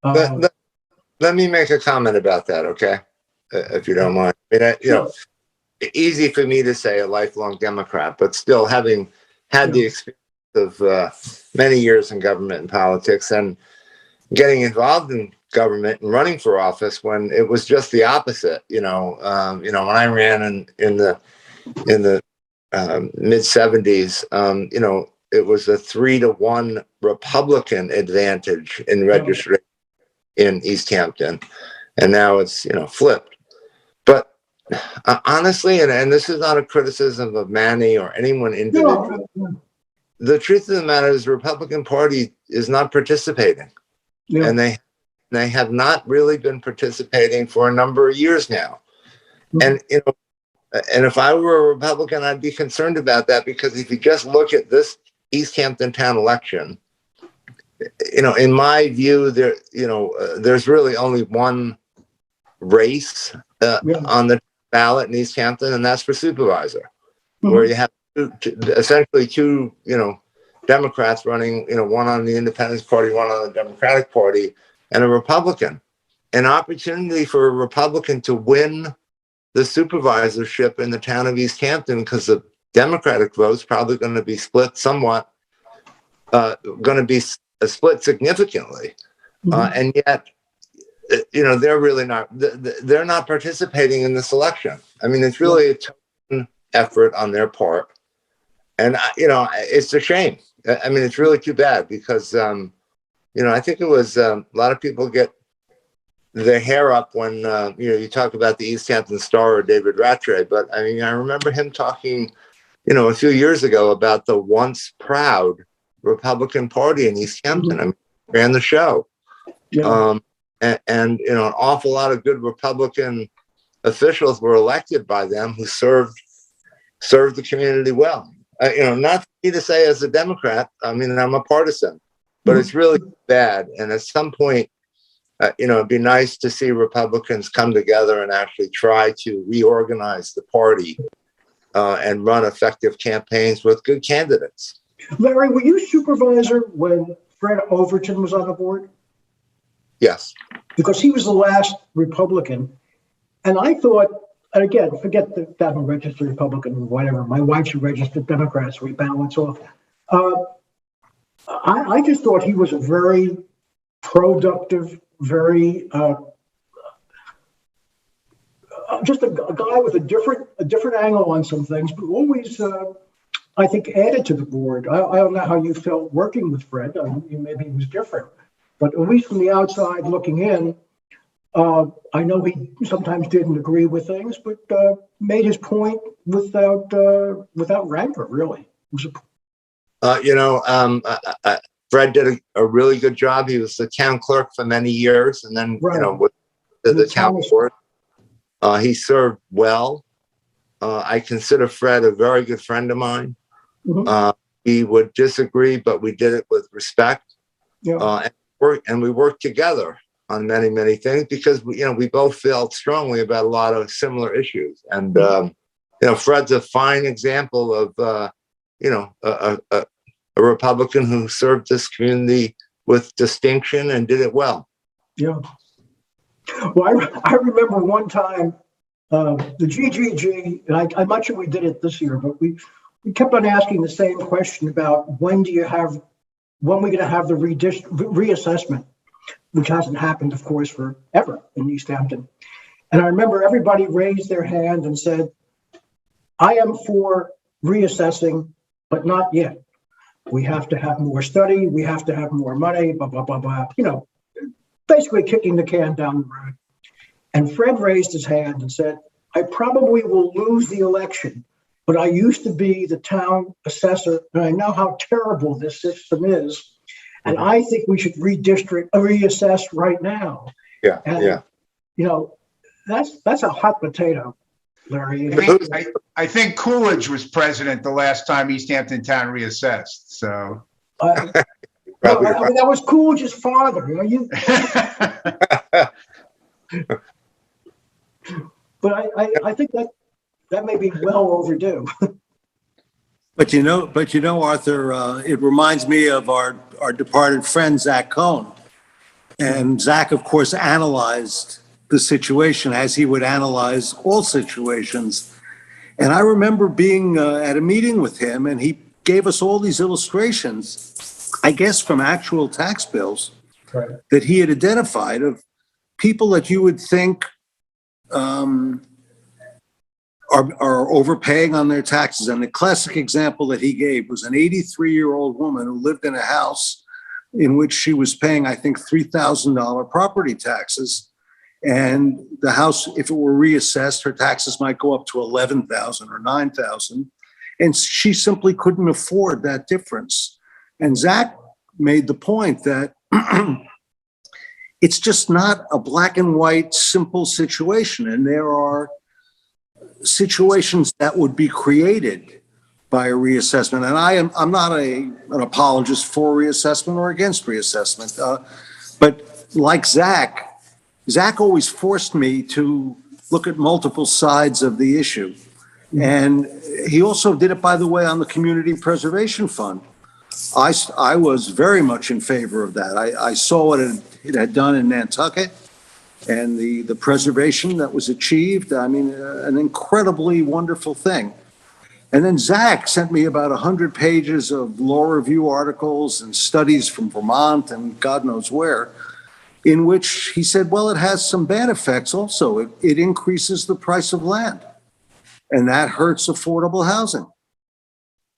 Let me make a comment about that, okay? If you don't mind. I mean, easy for me to say, a lifelong Democrat, but still having had the experience of many years in government and politics and getting involved in government and running for office when it was just the opposite. When I ran in the mid 70s, it was a 3-to-1 Republican advantage in registration in East Hampton, and now it's flipped. But honestly, and this is not a criticism of Manny or anyone individually. The truth of the matter is, the Republican Party is not participating, and they have not really been participating for a number of years now. And and if I were a Republican, I'd be concerned about that, because if you just look at this East Hampton town election, in my view, there's really only one race on the ballot in East Hampton, and that's for supervisor, where you have essentially two Democrats running, one on the Independence Party, one on the Democratic Party, and a Republican. An opportunity for a Republican to win the supervisorship in the town of East Hampton, because the Democratic vote's probably going to be split somewhat, split significantly. And yet, they're really not, they're not participating in this election. I mean, it's really a total effort on their part. And, it's a shame. I mean, it's really too bad, because, I think it was a lot of people get their hair up when, you talk about the East Hampton Star or David Rattray. But I mean, I remember him talking, a few years ago about the once proud Republican Party in East Hampton. I mean, ran the show. And an awful lot of good Republican officials were elected by them who served the community well. Not for me to say as a Democrat, I mean, I'm a partisan, but it's really bad. And at some point, it'd be nice to see Republicans come together and actually try to reorganize the party and run effective campaigns with good candidates. Larry, were you supervisor when Fred Overton was on the board? Yes. Because he was the last Republican. And I thought, and again, forget that I'm a registered Republican or whatever. My wife's a registered Democrat, so we balance off. I just thought he was a very productive, very just a guy with a different angle on some things, but always I think added to the board. I don't know how you felt working with Fred. Maybe he was different, but at least from the outside looking in, I know he sometimes didn't agree with things, but made his point without rancor, really. Fred did a really good job. He was the town clerk for many years, and then with the town board, he served well. I consider Fred a very good friend of mine. We would disagree, but we did it with respect. And we work together on many, many things because we both felt strongly about a lot of similar issues. And Fred's a fine example of a Republican who served this community with distinction and did it well. Yeah. Well, I remember one time the GGG, and I'm not sure we did it this year, but we kept on asking the same question about when we're going to have the reassessment, which hasn't happened, of course, forever in East Hampton. And I remember everybody raised their hand and said, I am for reassessing, but not yet. We have to have more study. We have to have more money, blah, blah, blah, blah. Basically kicking the can down the road. And Fred raised his hand and said, I probably will lose the election, but I used to be the town assessor, and I know how terrible this system is. And I think we should reassess right now. Yeah, and, that's a hot potato, Larry. I think Coolidge was president the last time East Hampton Town reassessed. So that was Coolidge's father. But I think that may be well overdue. But Arthur, it reminds me of our departed friend Zach Cohn, and Zach, of course, analyzed the situation as he would analyze all situations. And I remember being at a meeting with him, and he gave us all these illustrations, I guess from actual tax bills, right, that he had identified of people that you would think are overpaying on their taxes. And the classic example that he gave was an 83-year-old woman who lived in a house in which she was paying, I think, $3,000 property taxes. And the house, if it were reassessed, her taxes might go up to $11,000 or $9,000. And she simply couldn't afford that difference. And Zach made the point that it's just not a black and white, simple situation. And there are situations that would be created by a reassessment. And I'm not an apologist for reassessment or against reassessment. But like Zach always forced me to look at multiple sides of the issue. And he also did it, by the way, on the Community Preservation Fund. I was very much in favor of that. I saw what it had done in Nantucket and the preservation that was achieved. I mean, an incredibly wonderful thing. And then Zach sent me about 100 pages of law review articles and studies from Vermont and God knows where, in which he said, well, it has some bad effects also. It increases the price of land, and that hurts affordable housing.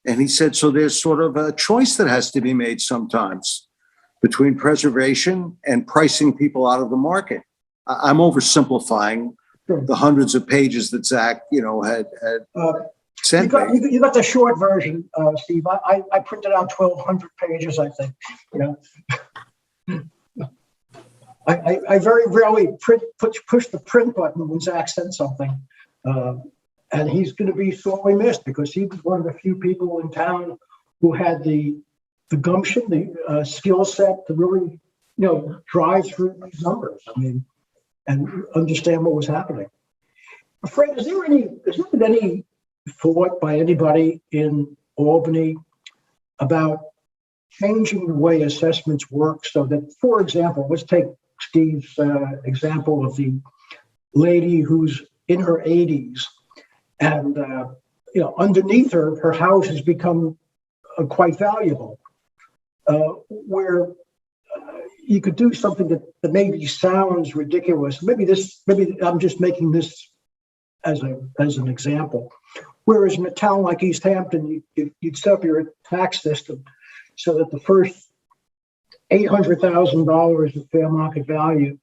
And he said, so there's sort of a choice that has to be made sometimes between preservation and pricing people out of the market. I'm oversimplifying the hundreds of pages that Zach, had sent me. You got the short version, Steve. I printed out 1,200 pages, I think. I very rarely push the print button when Zach sent something. And he's going to be sorely missed because he was one of the few people in town who had the gumption, the skill set to really, drive through these numbers. I mean, and understand what was happening. Fred, is there any thought by anybody in Albany about changing the way assessments work so that, for example, let's take Steve's example of the lady who's in her 80s. And, underneath her house has become quite valuable, where you could do something that maybe sounds ridiculous. Maybe I'm just making this as an example. Whereas in a town like East Hampton, you'd set up your tax system so that the first $800,000 of fair market value,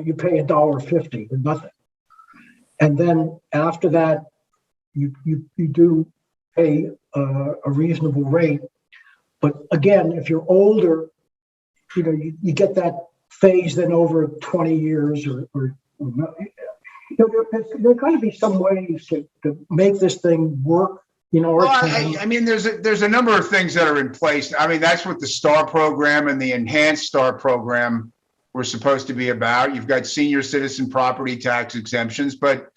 you pay $1.50 or nothing. And then after that, you do pay a reasonable rate. But again, if you're older, you get that phase then over 20 years or there's got to be some ways to make this thing work Well, I mean, there's a number of things that are in place. I mean, that's what the STAR program and the enhanced STAR program were supposed to be about. You've got senior citizen property tax exemptions, but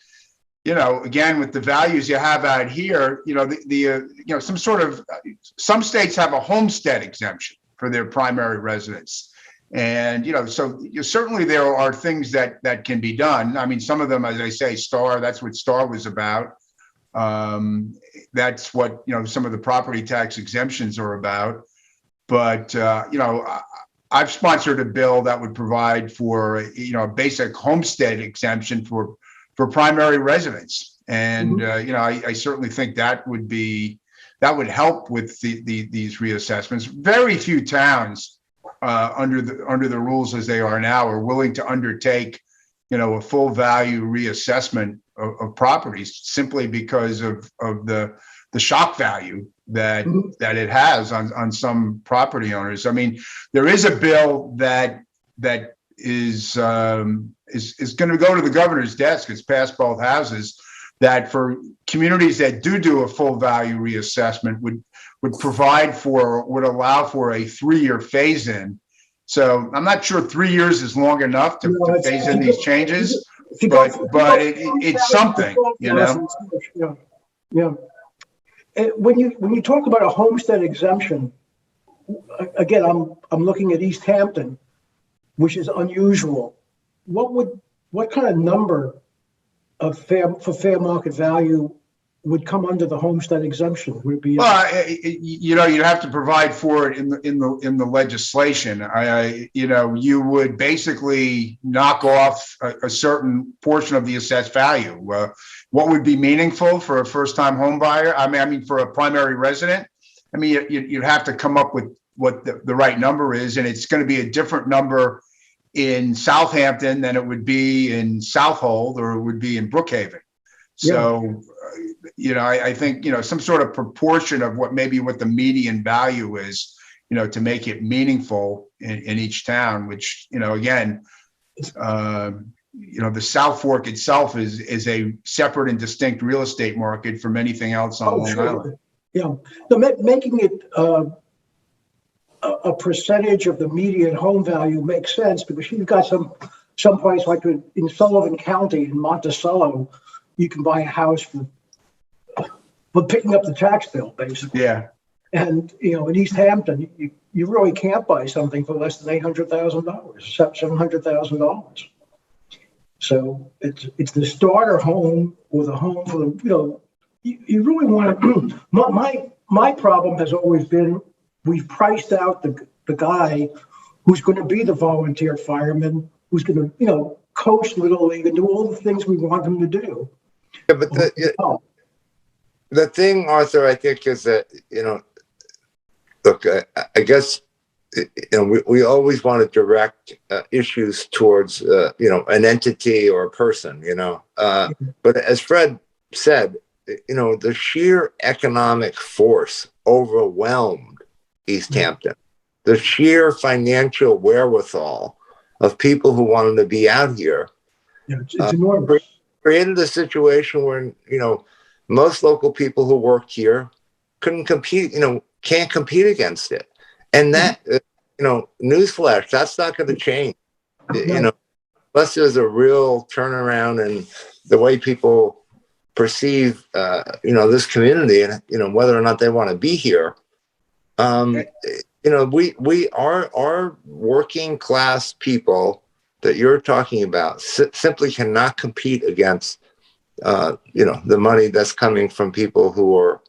again, with the values you have out here, some states have a homestead exemption for their primary residents. And, certainly there are things that can be done. I mean, some of them, as I say, STAR, that's what STAR was about. That's what, some of the property tax exemptions are about. But, I've sponsored a bill that would provide for, a basic homestead exemption for primary residents. And, I certainly think that would help with these reassessments. Very few towns under the rules as they are now are willing to undertake, a full value reassessment of properties simply because of the shock value that it has on some property owners. I mean, there is a bill that is going to go to the governor's desk. It's passed both houses, that for communities that do a full value reassessment would allow for a 3-year phase in. So I'm not sure 3 years is long enough to phase in these changes, but it's something, Yeah. When you talk about a homestead exemption, again, I'm looking at East Hampton, which is unusual. What kind of number for fair market value would come under the homestead exemption? Would it be? Well, you'd have to provide for it in the legislation. You would basically knock off a certain portion of the assessed value. What would be meaningful for a first-time home buyer? I mean, for a primary resident, I mean, you'd have to come up with what the right number is, and it's going to be a different number in Southampton than it would be in Southold or it would be in Brookhaven. So, I think, some sort of proportion of what the median value is, to make it meaningful in each town, which, again, the South Fork itself is a separate and distinct real estate market from anything else on Long Island. Yeah, making it a percentage of the median home value makes sense, because you've got some place like in Sullivan County in Monticello, you can buy a house for picking up the tax bill, basically. Yeah. And in East Hampton, you really can't buy something for less than $800,000, $700,000. So it's the starter home or the home for the you really want to. My problem has always been, we've priced out the guy who's going to be the volunteer fireman, who's going to coach Little League and do all the things we want him to do. Yeah, but the thing, Arthur, I think is that, look, I guess, we always want to direct issues towards, an entity or a person, but as Fred said, the sheer economic force overwhelmed East Hampton. The sheer financial wherewithal of people who wanted to be out here. Yeah, it's enormous. Created a situation where, most local people who worked here couldn't compete, can't compete against it. And that, newsflash, that's not going to change, unless there's a real turnaround in the way people perceive, this community and, whether or not they want to be here. We are working class people that you're talking about simply cannot compete against, the money that's coming from people who are,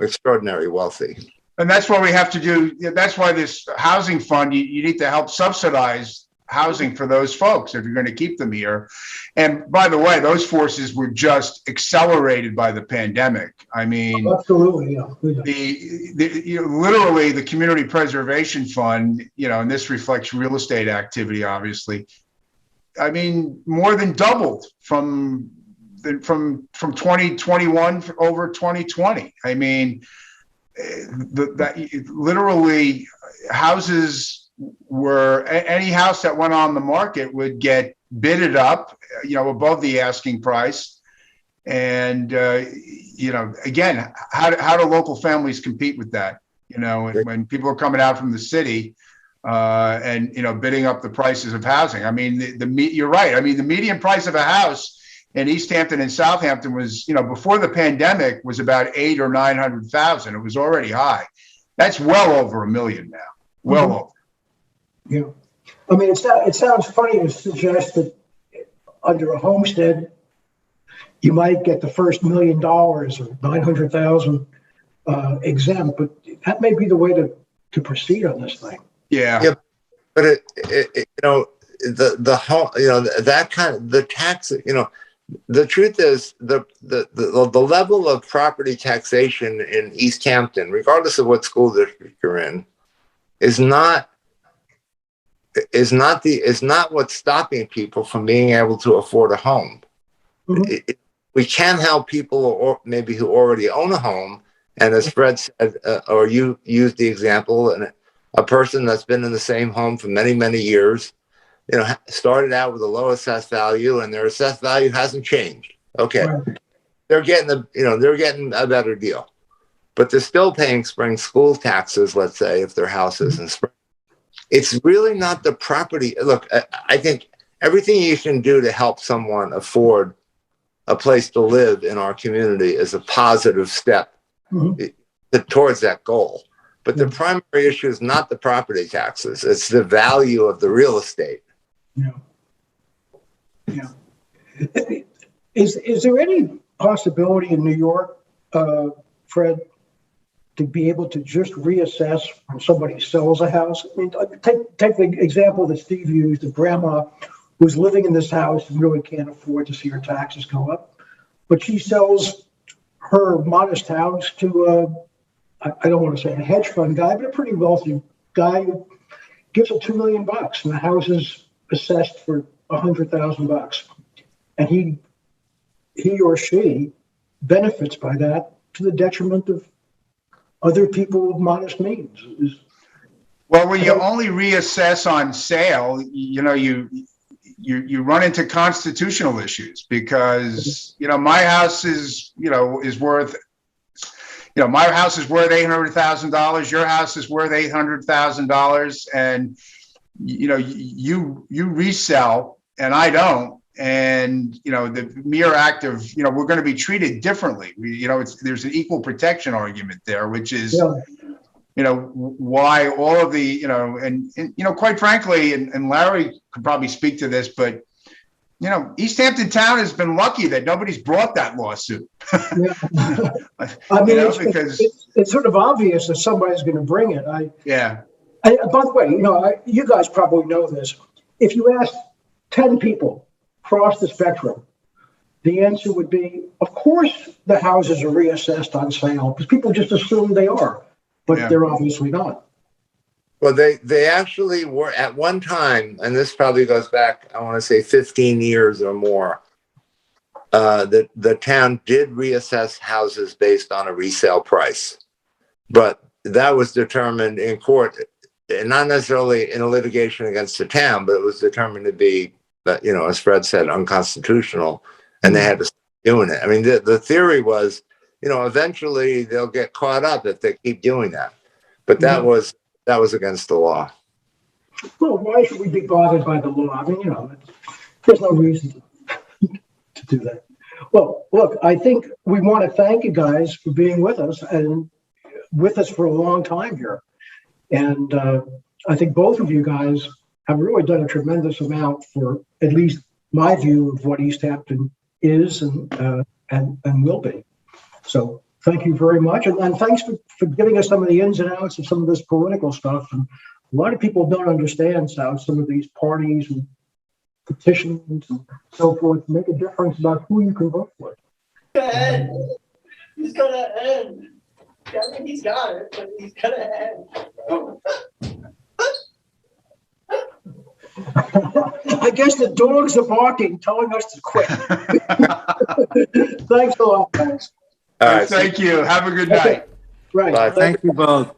extraordinarily wealthy. And that's why we have to do, that's why this housing fund, you need to help subsidize housing for those folks if you're going to keep them here. And by the way, those forces were just accelerated by the pandemic. I mean, absolutely, yeah. Literally the Community Preservation Fund, and this reflects real estate activity, obviously. I mean, more than doubled from 2021 over 2020. I mean, literally houses were, any house that went on the market would get bidded up, above the asking price. And, again, how do local families compete with that? When people are coming out from the city and, bidding up the prices of housing. I mean, you're right. I mean, the median price of a house in East Hampton and Southampton was, before the pandemic was about 800,000 or 900,000. It was already high. That's well over $1 million now. Well over. Yeah. I mean, it sounds funny to suggest that under a homestead, you might get the first $1 million or 900,000 exempt, but that may be the way to proceed on this thing. Yeah. But the whole, that kind of the tax, the truth is the level of property taxation in East Hampton, regardless of what school district you're in, is not what's stopping people from being able to afford a home. Mm-hmm. We can help people or maybe who already own a home, and as Fred said, or you used the example, and a person that's been in the same home for many, many years, started out with a low assessed value, and their assessed value hasn't changed. Okay, right. They're getting a better deal, but they're still paying spring school taxes. Let's say if their house is in spring, it's really not the property. Look, I think everything you can do to help someone afford a place to live in our community is a positive step towards that goal. But the primary issue is not the property taxes; it's the value of the real estate. Yeah. Is there any possibility in New York, Fred, to be able to just reassess when somebody sells a house? I mean, take the example that Steve used of grandma who's living in this house and really can't afford to see her taxes go up, but she sells her modest house to I don't want to say a hedge fund guy, but a pretty wealthy guy who gives her $2 million, and the house is assessed for $100,000, and he or she benefits by that to the detriment of other people with modest means. Well, when you only reassess on sale, you run into constitutional issues because my house is worth. My house is worth $800,000. Your house is worth $800,000, and you resell and I don't. And the mere act of we're going to be treated differently. There's an equal protection argument there, which is why all of the and quite frankly, and Larry could probably speak to this, but East Hampton town has been lucky that nobody's brought that lawsuit. I mean, because it's sort of obvious that somebody's going to bring it. By the way, you guys probably know this. If you ask 10 people across the spectrum, the answer would be, of course, the houses are reassessed on sale because people just assume they are, but they're obviously not. Well, they actually were at one time, and this probably goes back, I want to say 15 years or more. The town did reassess houses based on a resale price, but that was determined in court, and not necessarily in a litigation against the town, but it was determined to be, as Fred said, unconstitutional, and they had to stop doing it. I mean, the theory was, eventually they'll get caught up if they keep doing that, but that was against the law. Well, why should we be bothered by the law? I mean, there's no reason to do that. Well, look, I think we want to thank you guys for being with us and with us for a long time here. And I think both of you guys have really done a tremendous amount for at least my view of what East Hampton is and will be. So thank you very much. And thanks for giving us some of the ins and outs of some of this political stuff. And a lot of people don't understand how some of these parties and petitions and so forth make a difference about who you can vote for. He's gonna end. I mean, he's got it, but he's gonna end. I guess the dogs are barking, telling us to quit. Thanks a lot, guys. All right, thank you. Have a good night. Right. Thank you both.